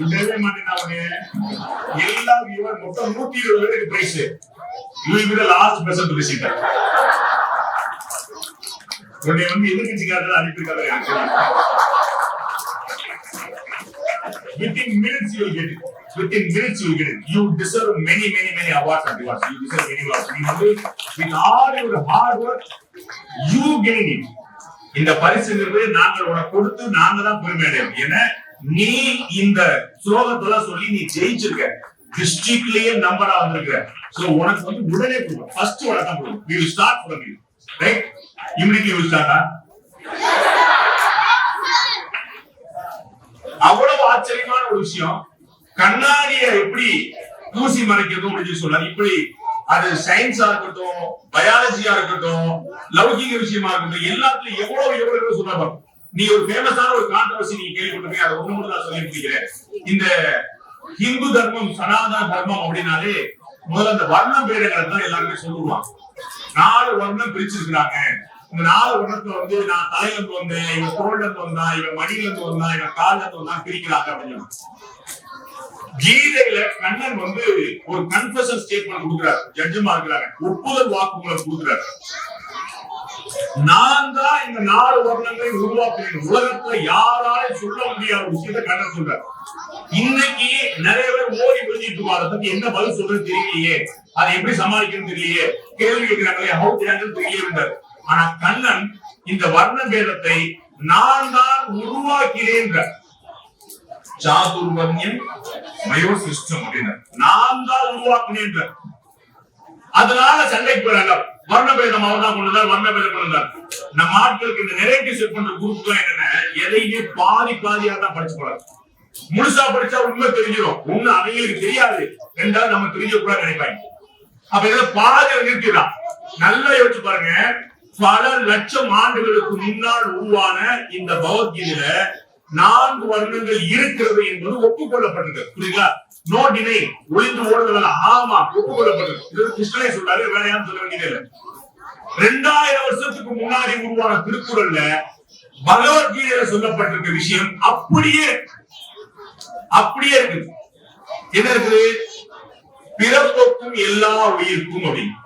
இதே மாதிரி நானே எல்லா வியூவர் மொத்தம் 120 பேருக்கு price. You will be the last person to receive that. உடனே வந்து எதிர்க்கட்சிக்காரர்கள் அனுப்பியிருக்காங்க எனக்கு. Within minutes you will get it. Within minutes you will get it. You deserve many awards and rewards. You deserve many awards. With all your hard work, you gain it. இந்த பரிசுங்கிறது நாங்கள் உனக்கு கொடுத்து நாங்க தான் பெருமை அடைவோம். ஏன்னா நீ இந்த ஸ்லோகத்தெல்லாம் சொல்லி நீ ஜெயிச்சிருக்க, டிஸ்ட்ரிக்ட்லயே நம்பரா வந்திருக்க. சோ உனக்கு வந்து உடனே கொடுக்கும். ஃபர்ஸ்ட் உனக்கு தான் கொடுக்கும். We will start from you, right? Immediately you will start. அவ்வளவு ஆச்சரியமான ஒரு விஷயம். கண்ணாடியை எப்படி ஊசி மறைக்கிறது அப்படின்னு சொல்றாரு. இப்படி அது சயின்ஸா இருக்கட்டும், பயாலஜியா இருக்கட்டும், லௌகிக விஷயமா இருக்கட்டும், எல்லாத்துலயும் எவ்வளவு சொல்றாங்க. நீ ஒரு ஃபேமஸான ஒரு கான்ட்ரோவர்சி நீங்க கேள்விப்பட்டிருக்கீங்க. அதை ஒண்ணு மட்டும் நான் சொல்லி முடிக்கிறேன். இந்த ஹிந்து தர்மம், சனாதன தர்மம் அப்படின்னாலே முதல்ல அந்த வர்ணம் பேரங்களை தான் எல்லாருமே சொல்லுவாங்க. 4 வர்ணம் பிரிச்சிருக்கிறாங்க. இந்த 4 வர்ணத்துல வந்து நான் தலையில இருந்து வந்தேன், இவன் தோல்ல இருந்து வந்தான், இவன் மடியில இருந்து வந்தான், இவன் கால்ல இருந்து வந்தான் பிரிக்கிறாங்க அப்படின்னு. கீதையில கண்ணன் வந்து ஒரு கன்ஃபெஷன் ஸ்டேட்மெண்ட் கொடுக்கிறார். ஜட்ஜமா இருக்கிறாங்க, ஒப்புதல் வாக்குமூலம் கொடுக்கிறார். நான் தான் இந்த 4 வர்ணங்களை உருவாக்குறேன், உலகத்துல யாராலும் சொல்ல முடியாத விஷயத்தை கண்ணன் சொல்றார். இன்னைக்கு நிறைய பேர் ஓடி விழுந்துட்டு இருக்காங்க. பத்தி என்ன பதில் சொல்றது தெரியலையே, அதை எப்படி சமாளிக்கணும் தெரியலையே, கேள்வி கேட்கிறாங்களே, ஹவு கேண்டல் தெரியல. ஆனா கண்ணன் இந்த வர்ண பேதத்தை நான் தான் உருவாக்கினேன். சாதுர்வர்ணியம் மயோ சிஸ்டம் அப்படின்னா நான் தான் உருவாக்கினேன். அதனால சண்டைக்கு போறாங்க. வர்ணபேதம் அவர் தான் கொண்டுதான், வர்ணபேதம் கொண்டுதான். நம்ம ஆட்களுக்கு இந்த நெரேட்டிவ் செட் பண்ற குரூப் தான் என்னன்னா, எதையுமே பாதியா தான் படிச்சு போறாங்க. முழுசா படிச்சா உண்மை தெரிஞ்சிடும். ஒண்ணு அவங்களுக்கு தெரியாது, 2வது நம்ம தெரிஞ்ச கூட நினைப்பாங்க. அப்ப இதை பாதியில நிறுத்திடலாம். நல்லா யோசிச்சு பாருங்க. பல லட்சம் ஆண்டுகளுக்கு முன்னால் உருவான இந்த பகவத்கீதையில 4 வர்ணங்கள் இருக்கிறது என்பது ஒப்புக்கொள்ளப்பட்டிருக்கு. புரியுங்களா? நோ டினை, ஒளிந்து ஓடுதல். ஆமா, ஒப்புக்கொள்ளப்பட்டிருக்கு. இது கிருஷ்ணனே சொல்றாரு, வேற யாரும் சொல்ல வேண்டியது இல்லை. 2000 வருஷத்துக்கு முன்னாடி உருவான திருக்குறள்ல பகவத்கீதையில சொல்லப்பட்டிருக்க விஷயம் அப்படியே இருக்கு. என்ன இருக்குது? பிறப்போக்கும் எல்லா உயிர்க்கும் அப்படின்னு.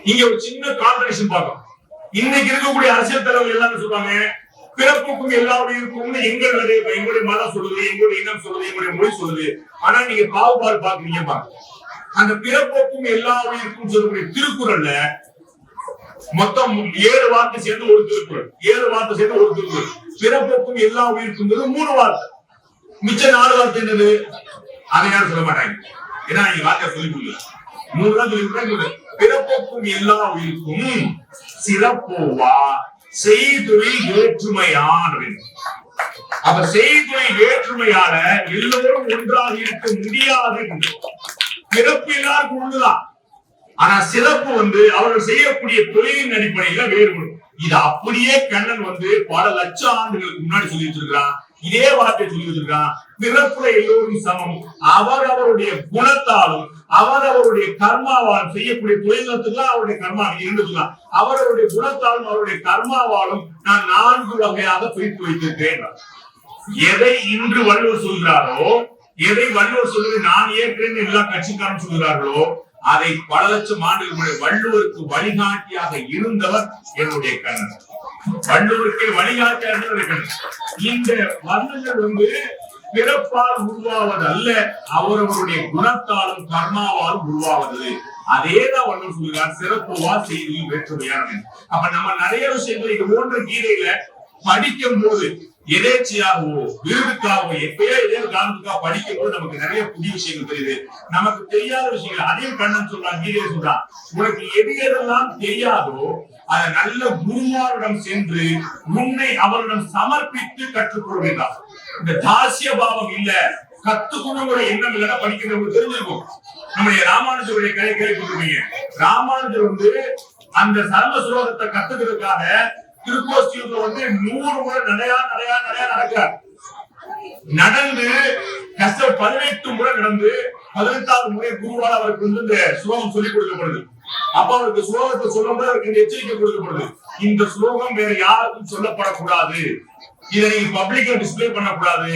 இங்க ஒரு சின்ன கான்ட்ரடிக்ஷன் பார்க்கணும். இன்னைக்கு இருக்கக்கூடிய அரசியல் தலைவர்கள் எல்லாரும் சொல்றாங்க, பிறப்புக்கும் எல்லா உயிருக்கும் எங்களுடைய மதம் சொல்லுது, எங்களுடைய இனம் சொல்லுது, எங்களுடைய மொழி சொல்லுது. ஆனா நீங்க பாகுபாடு பாக்குறீங்க பாருங்க. அந்த பிறப்புக்கும் எல்லா உயிருக்கும் சொல்லக்கூடிய திருக்குறள்ல மொத்தம் 7 வார்த்தை சேர்ந்து ஒரு திருக்குறள். 7 வார்த்தை சேர்ந்து ஒரு திருக்குறள். பிறப்புக்கும் எல்லா உயிருக்கும் 3 வார்த்தை. மிச்ச 4 வார்த்தை என்னது? அதை யாரும் சொல்ல மாட்டாங்க. ஏன்னா நீங்க வார்த்தை சொல்லி கொடுக்கல. 3 தான் சொல்லி கொடுத்தாங்க. பிறப்புக்கும் எல்லா உயிருக்கும் சிறப்போவா செய்தொழில் வேற்றுமையான். அப்ப செய்தொழில் வேற்றுமையால எல்லோரும் ஒன்றாக இருக்க முடியாது. பிறப்பு எல்லாருக்கும் ஒண்ணுதான். ஆனா சிறப்பு வந்து அவர்கள் செய்யக்கூடிய தொழிலின் அடிப்படையில வேறுபடும். இது அப்படியே கண்ணன் வந்து பல லட்சம் ஆண்டுகளுக்கு முன்னாடி சொல்லி வச்சிருக்கான். இதே வார்த்தை சொல்லி வச்சிருக்கான். பிறப்புல எல்லோரும் சமம். அவரவருடைய குணத்தாலும் அவரவருடைய கர்மாவாலும் செய்யக்கூடிய தொழில்நுட்பத்துக்குலாம் அவருடைய கர்மா இருந்துக்கலாம். அவரவருடைய குணத்தாலும் அவருடைய கர்மாவாலும் நான் 4 வகையாக பிரித்து வைத்திருக்கிறேன். எதை இன்று வள்ளுவர் சொல்கிறாரோ, எதை வள்ளுவர் சொல்வது நான் ஏற்கிறேன் எல்லா கட்சிக்காரன் சொல்கிறார்களோ, அதை பல லட்சம் ஆண்டுகள் வள்ளுவருக்கு வழிகாட்டியாக இருந்தவர் என்னுடைய கண்ணன். வள்ளுவருக்கு வழிகாட்டியாக கண்ணன். இந்த வர்ணங்கள் வந்து பிறப்பால் உருவாவது அல்ல, அவரவருடைய குணத்தாலும் கர்மாவாலும் உருவாவது. அதேதான் வள்ளுவர் சொல்கிறார், சிறப்புவா செய்தி வேற்றுமையான. அப்ப நம்ம நிறைய விஷயங்கள் இது போன்ற கீதையில படிக்கும் போது எதேச்சையாகவோ விருதுக்காகவோ எப்பயோ இதே காரணத்துக்காக படிக்கும் போது நமக்கு நிறைய புதிய விஷயங்கள் தெரியுது. நமக்கு தெரியாத விஷயங்கள் அதையும் கண்ணன் சொல்றான், கீதையை சொல்றான். உனக்கு எதெல்லாம் தெரியாதோ அதை நல்ல குருமாரிடம் சென்று உன்னை அவரிடம் சமர்ப்பித்து கற்றுக்கொள்கிறார். இந்த தாசிய பாவம் இல்ல, கத்துக்கணுங்கிற எண்ணம் இல்லைன்னா படிக்கிறவங்களுக்கு தெரிஞ்சிருக்கும். நம்முடைய ராமானுஜருடைய கதை கேள்விப்பட்டிருக்கீங்க. ராமானுஜர் வந்து அந்த சர்ம சுலோகத்தை கத்துக்கிறதுக்காக திருக்கோஷ்டியூர்ல வந்து 100 முறை நிறைய நடக்கிறார். நடந்து கஷ்டம் 18 முறை நடந்து 18வது முறை குருவால் அவருக்கு வந்து இந்த சுலோகம் சொல்லிக் கொடுக்கப்படுது. அப்ப அவருக்கு ஸ்லோகத்தை சொல்லும்போது அவருக்கு எச்சரிக்கை கொடுக்கப்படுது. இந்த ஸ்லோகம் வேற யாருக்கும் சொல்லப்படக்கூடாது, இதை நீங்க பப்ளிக்ல டிஸ்பிளே பண்ணக்கூடாது,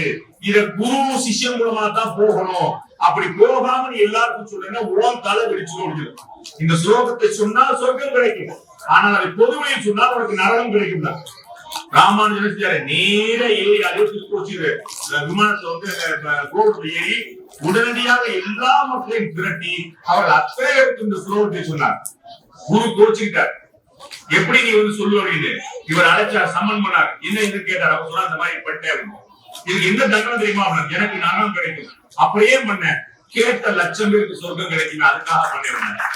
இத குரு சிஷ்யன் மூலமா தான் போகணும். அப்படி போகாம நீ எல்லாருக்கும் சொல்றேன்னா ஓன் தலை வெடிச்சு. இந்த ஸ்லோகத்தை சொன்னால் சொர்க்கம் கிடைக்கும், ஆனால் அதை பொதுவையில் சொன்னால் உனக்கு நரகம் கிடைக்கும். ராமானுஜன் நேர ஏறி அழைத்து விமானத்துல வந்து கோவிட்ல ஏறி உடனடியாக எல்லா மக்களையும் திரட்டி அவர்கள் அத்தனை பேருக்கு இந்த ஸ்லோகத்தை சொன்னார். குரு கோச்சுக்கிட்டார், எப்படி நீ வந்து சொல்லுவீங்க? இவர் அழைச்சார், சம்மன் பண்ணார், என்ன கேட்டார். அவர் சொன்னா இந்த மாதிரி பட்டேன், இதுக்கு என்ன தண்டனை தெரியுமா? எனக்கு நரகம் கிடைக்கும். அப்படியே பண்ண கேட்ட லட்சம் பேருக்கு சொர்க்கம் கிடைக்கும், அதுக்காக பண்ண.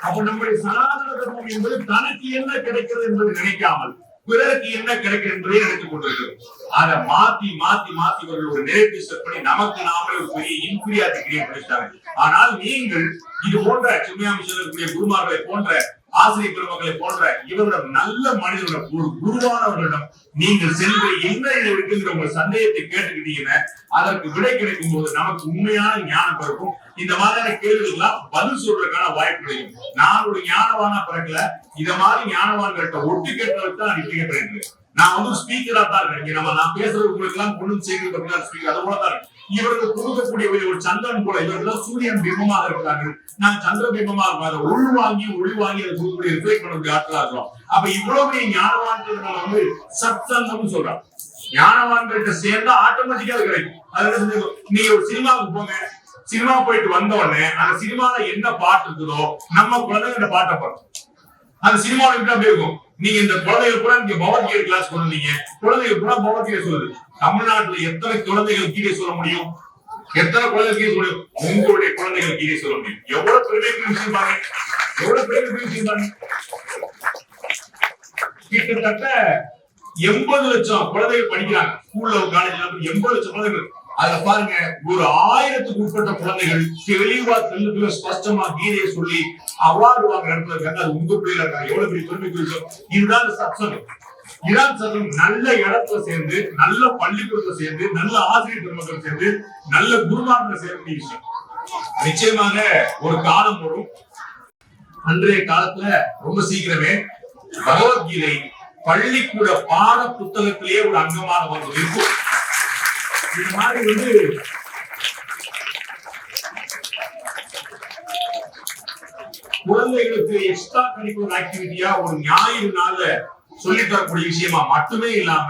அப்ப நம்முடைய சனாதன தர்மம் என்பது தனக்கு என்ன கிடைக்கிறது என்பதை நினைக்காமல் பிறருக்கு என்ன கிடைக்கிறது என்பதை நினைத்துக் கொண்டிருக்கிறது. அதை மாத்தி மாத்தி மாத்தி இவர்கள் ஒரு நேரத்தை செட் பண்ணி நமக்கு நாமளே ஒரு பெரிய இன்ஃபீரியாரிட்டி கிரியேட் பண்ணிட்டாங்க. ஆனால் நீங்கள் இது போன்ற சின்மயாமிஷன் இருக்கக்கூடிய குருமார்களை போன்ற ஆசிரியர் பெருமக்களை போன்ற இவரிடம் நல்ல மனிதர்களிடம் ஒரு குருவானவர்களிடம் நீங்கள் சென்று என்ன இருக்குங்கிற உங்க சந்தேகத்தை கேட்டுக்கிட்டீங்கன்னா அதற்கு விடை கிடைக்கும் போது நமக்கு உண்மையான ஞானம் பிறக்கும். இந்த மாதிரியான கேள்விகள்லாம் பதில் சொல்றதுக்கான வாய்ப்பு கிடைக்கும். நான் ஒரு ஞானவானா பிறக்கல, இத மாதிரி ஞானவான்கிட்ட ஒட்டு கேட்டவருக்கு தான் நிட்டு கேட்டிருக்கேன். நான் வந்து ஸ்பீக்கரா தான் இருக்கேன். நான் பேசுறது உங்களுக்கு எல்லாம் கொண்டு சேர்க்கிறது ஸ்பீக்கர், அது போல தான் இருக்கு. இவர்கள் கொடுக்கக்கூடிய ஒரு சந்திரன் போல இவர்கள் சூரியன் பிம்பமாக இருக்கிறார்கள், நான் சந்திர பிம்பமா இருக்கும். அதை உள்வாங்கி ஒளிவாங்கி அதை கொடுக்கக்கூடிய ரிஃப்ளெக்ட் பண்ணக்கூடிய ஆட்களா இருக்கிறோம். அப்ப இவ்வளவு ஞானவான்கள் நம்ம வந்து சத்சங்கம்னு சொல்றோம். ஞானவான்கிட்ட சேர்ந்தா ஆட்டோமேட்டிக்கா கிடைக்கும். அதுல நீங்க ஒரு சினிமாவுக்கு போங்க, சினிமா போயிட்டு வந்த உடனே அந்த சினிமால என்ன பாட்டு இருக்குதோ நம்ம குழந்தைங்க பாட்டை பாடும். அந்த சினிமாவில் எப்படி இருக்கும்? நீங்க இந்த குழந்தைகள் கூட நீங்க பகவத்கீதை கிளாஸ் கொடுத்தீங்க, குழந்தைகள் கூட பகவத்கீதை சொல்லுது. தமிழ்நாட்டுல எத்தனை குழந்தைகள் கீதை சொல்ல முடியும்? எத்தனை குழந்தைகள் கீதை சொல்ல? உங்களுடைய குழந்தைகள் கீதை சொல்ல முடியும். எவ்வளவு பெருமை விஷயம் பாருங்க, எவ்வளவு பெருமை விஷயம் பாருங்க. கிட்டத்தட்ட 80 லட்சம் குழந்தைகள் படிக்கிறாங்க ஸ்கூல்ல, காலேஜ்ல 80 லட்சம் குழந்தைகள். அதுல பாருங்க, ஒரு 1000க்கு உட்பட்ட குழந்தைகள் தெளிவா தெளிவா ஸ்பஷ்டமா கீதையை சொல்லி அவார்டு வாங்குற இடத்துல இருக்காங்க. அது உங்க பிள்ளைல இருக்காங்க. எவ்வளவு பெரிய பெருமைக்கு விஷயம். இதுதான் சத்சங்கம். இதான் சத்சங்கம். நல்ல இடத்துல சேர்ந்து, நல்ல பள்ளிக்கூடத்துல சேர்ந்து, நல்ல ஆசிரியர் பெருமக்கள் சேர்ந்து, நல்ல குருமார்களை சேர்க்கக்கூடிய விஷயம். நிச்சயமாக ஒரு காலம் வரும், அன்றைய காலத்துல ரொம்ப சீக்கிரமே பகவத்கீதை பள்ளிக்கூட பாட புத்தகத்திலேயே ஒரு அங்கமாக வந்து இருக்கும். இந்த மாதிரி வந்து குழந்தைகளுக்கு எக்ஸ்ட்ரா கரிக்குலர் ஆக்டிவிட்டியா ஒரு ஞாயிறு நாள்ல சொல்லி தரக்கூடிய விஷயமா மட்டுமே இல்லாம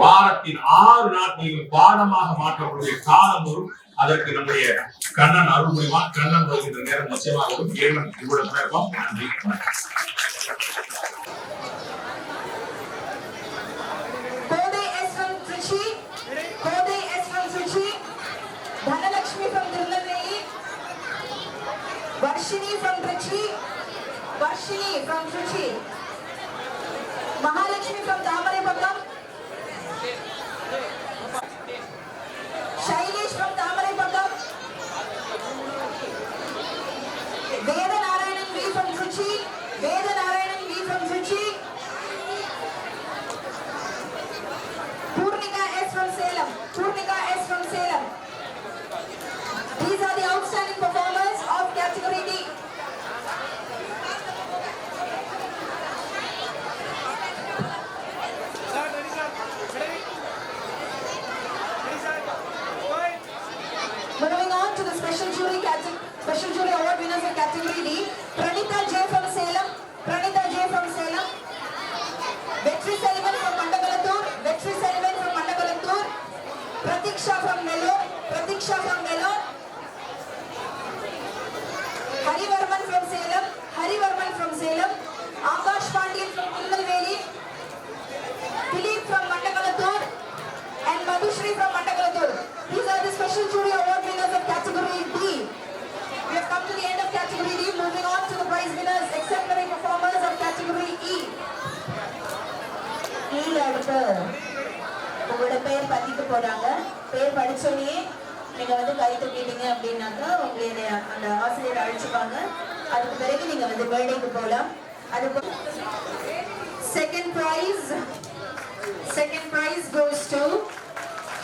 வாரத்தின் 6 நாட்கள் பாடமாக மாற்றக்கூடிய காலம் வரும். அதற்கு நம்முடைய கண்ணன் அருள் புரிவான். கண்ணன் வருகின்ற நேரம் நிச்சயமாக வரும். ஏழன் இவ்வளவு நேரம். நன்றி. Varshini from Trichy, Varshini from Trichy, Mahalakshmi from Thamaripakam, Shailesh from Thamaripakam, Veda Narayanan V from Trichy, Veda Narayanan V from Trichy, Purnika S from Salem, Purnika S from Salem. These are the outstanding performers of category D. Moving on to the special jury award winners of category D. Pranita J from Salem, Pranita J from Salem. Vetri Selvan from Mandagalattur, Vetri Selvan from Mandagalattur. Pratiksha from Nellore, Pratiksha from Nellore. Harivarman from Salem, Harivarman from Salem. Akash Pandian from Tirunelveli, Philip from Mandagalattur, and Madhushri from Mandagalattur. These are the special jury award winners of category D. We have come to the end of category D. Moving on to the prize winners, exemplary performers of category E. கீழே அடுத்து உங்களோட பேர் பதிக்க போறாங்க. பேர் படிச்சோடனே நீங்க வந்து கை தூக்கிட்டீங்க அப்படின்னாக்கா உங்களுடைய அந்த ஆசிரியர் அழைச்சுப்பாங்க. அதுக்கு பிறகு நீங்க வந்து மேடைக்கு போகலாம். அதுக்கு second prize goes to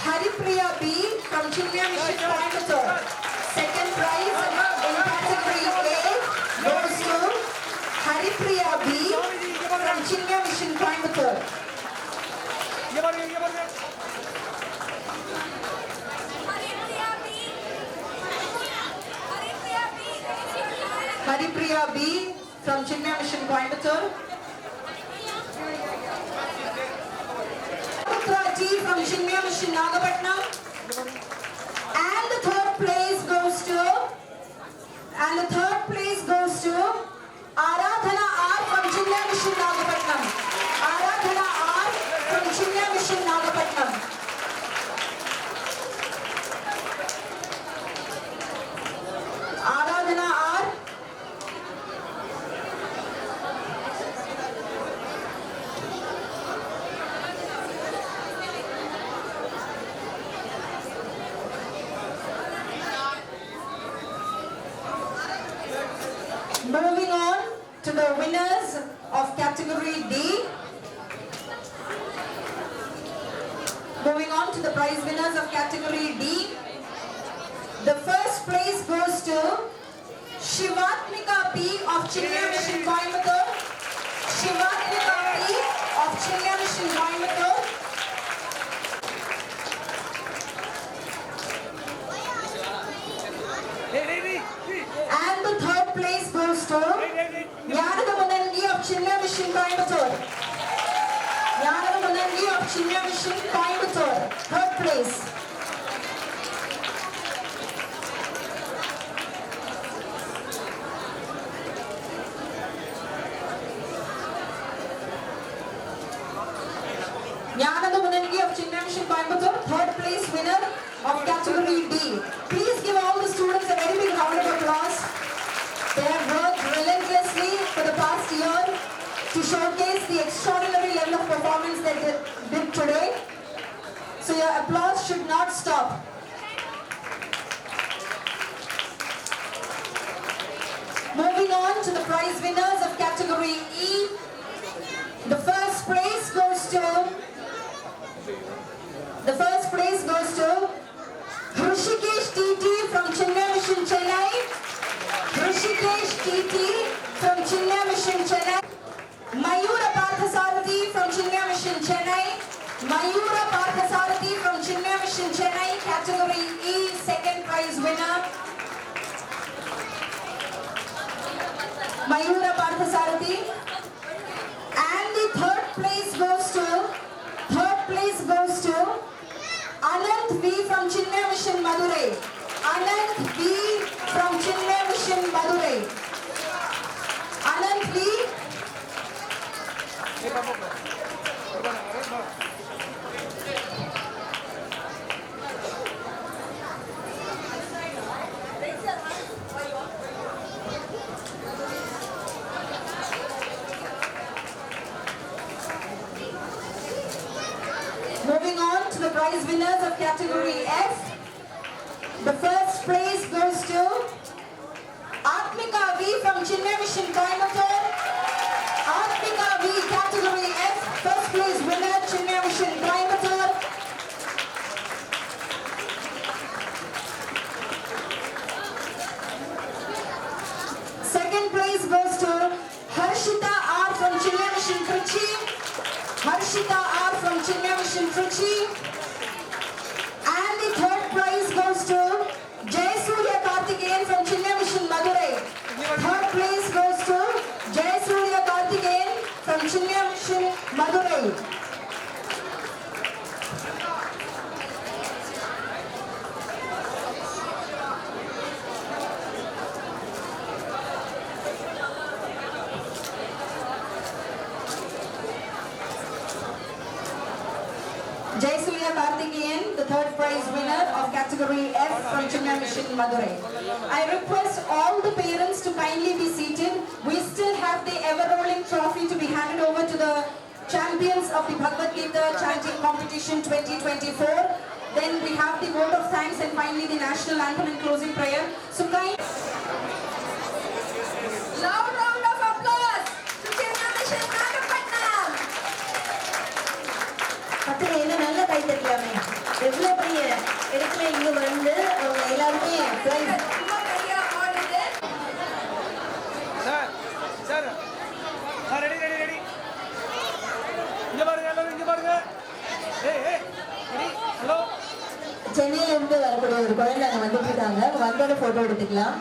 Haripriya B from Junior Mission Coimbatore. Second prize in category A goes Haripriya B from Chinmaya Mission Coimbatore. Putra T from Chinmaya Mission Nagapattinam. And the third place goes to Aradhana R from Chinmaya Mission Nagapattinam. Aradhana R from Chinmaya Mission Nagapattinam. Aradhana R. Moving on to the winners of category D. Moving on to the prize winners of category D. The first place goes to Shivatmika P of Chinmaya Mission Coimbatore. Shivatmika P of Chinmaya Mission Coimbatore. And the third place goes to Yanada Munangi of Chinmaya Mission Coimbatore. Yanada Munangi of Chinmaya Mission Coimbatore. Third place. Yanada Munangi of Chinmaya Mission Coimbatore, third place winner of category D. Please give all the students a very big round of applause. They have worked relentlessly for the past year to showcase the extraordinary level of performance that they did today. So your applause should not stop. Moving on to the prize winners of category E. The first place goes to Hrishikesh TT from Chinmaya Mission Chennai. Hrishikesh TT from Chinmaya Mission Chennai. Mayura Parthasarathi from Chinmaya Mission Chennai. Mayura Parthasarathi from Chinmaya Mission Chennai, category E, second prize winner. Mayura Parthasarathi. And the third place goes to Anant V from Chinmaya Mission Madurai. Anant V from Chinmaya Mission Madurai. Anant V. Moving on to the prize winners of category F. The first place goes to Atmika V from Chinmaya Mission Coimbatore. Atmika V, category F, first place winner, Chinmaya Mission Coimbatore. Second place goes to Harshita R from Chinmaya Mission Trichy. Harshita R from Chinmaya Mission Trichy. And the third prize goes to Jayasurya Karthikeyan from Chinmaya Mission Madurai. Third place goes to Jayasurya Karthikeyan from Chinmaya Mission Madurai. Jayasurya Karthikeyan, the third prize winner of category F from Chinmaya Mission Madurai. I request all the parents to kindly be seated. We still have the ever-rolling trophy to be handed over to the champions of the Bhagavad Gita chanting competition 2024. Then we have the vote of thanks and finally the national anthem and closing prayer. So kind. Loud round of applause to Chinmaya Mission Nagapattinam. பத்திர என்ன நல்ல கை தட்டலாமே எவ்வளோ பெரிய இடத்துல இங்க வந்து அவங்க எல்லாருமே சார் ரெடி ரெடி ரெடி இங்க பாருங்க எல்லாரும் இங்க பாருங்க ஏய் ஏய் ரெடி ஹலோ சென்னையில இருந்து வரக்கூடிய ஒரு குழந்தை அங்க வந்துட்டு இருக்காங்க வந்தோட போட்டோ எடுத்துக்கலாம்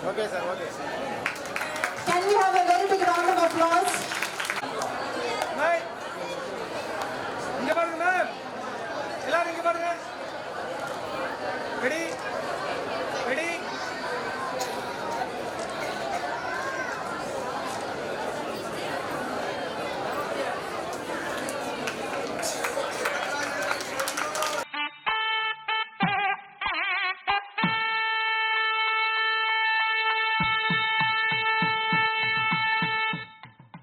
okay sir okay Can we have a very big round of applause? Ma'am இங்க பாருங்க மேம் எல்லாரும் இங்க பாருங்க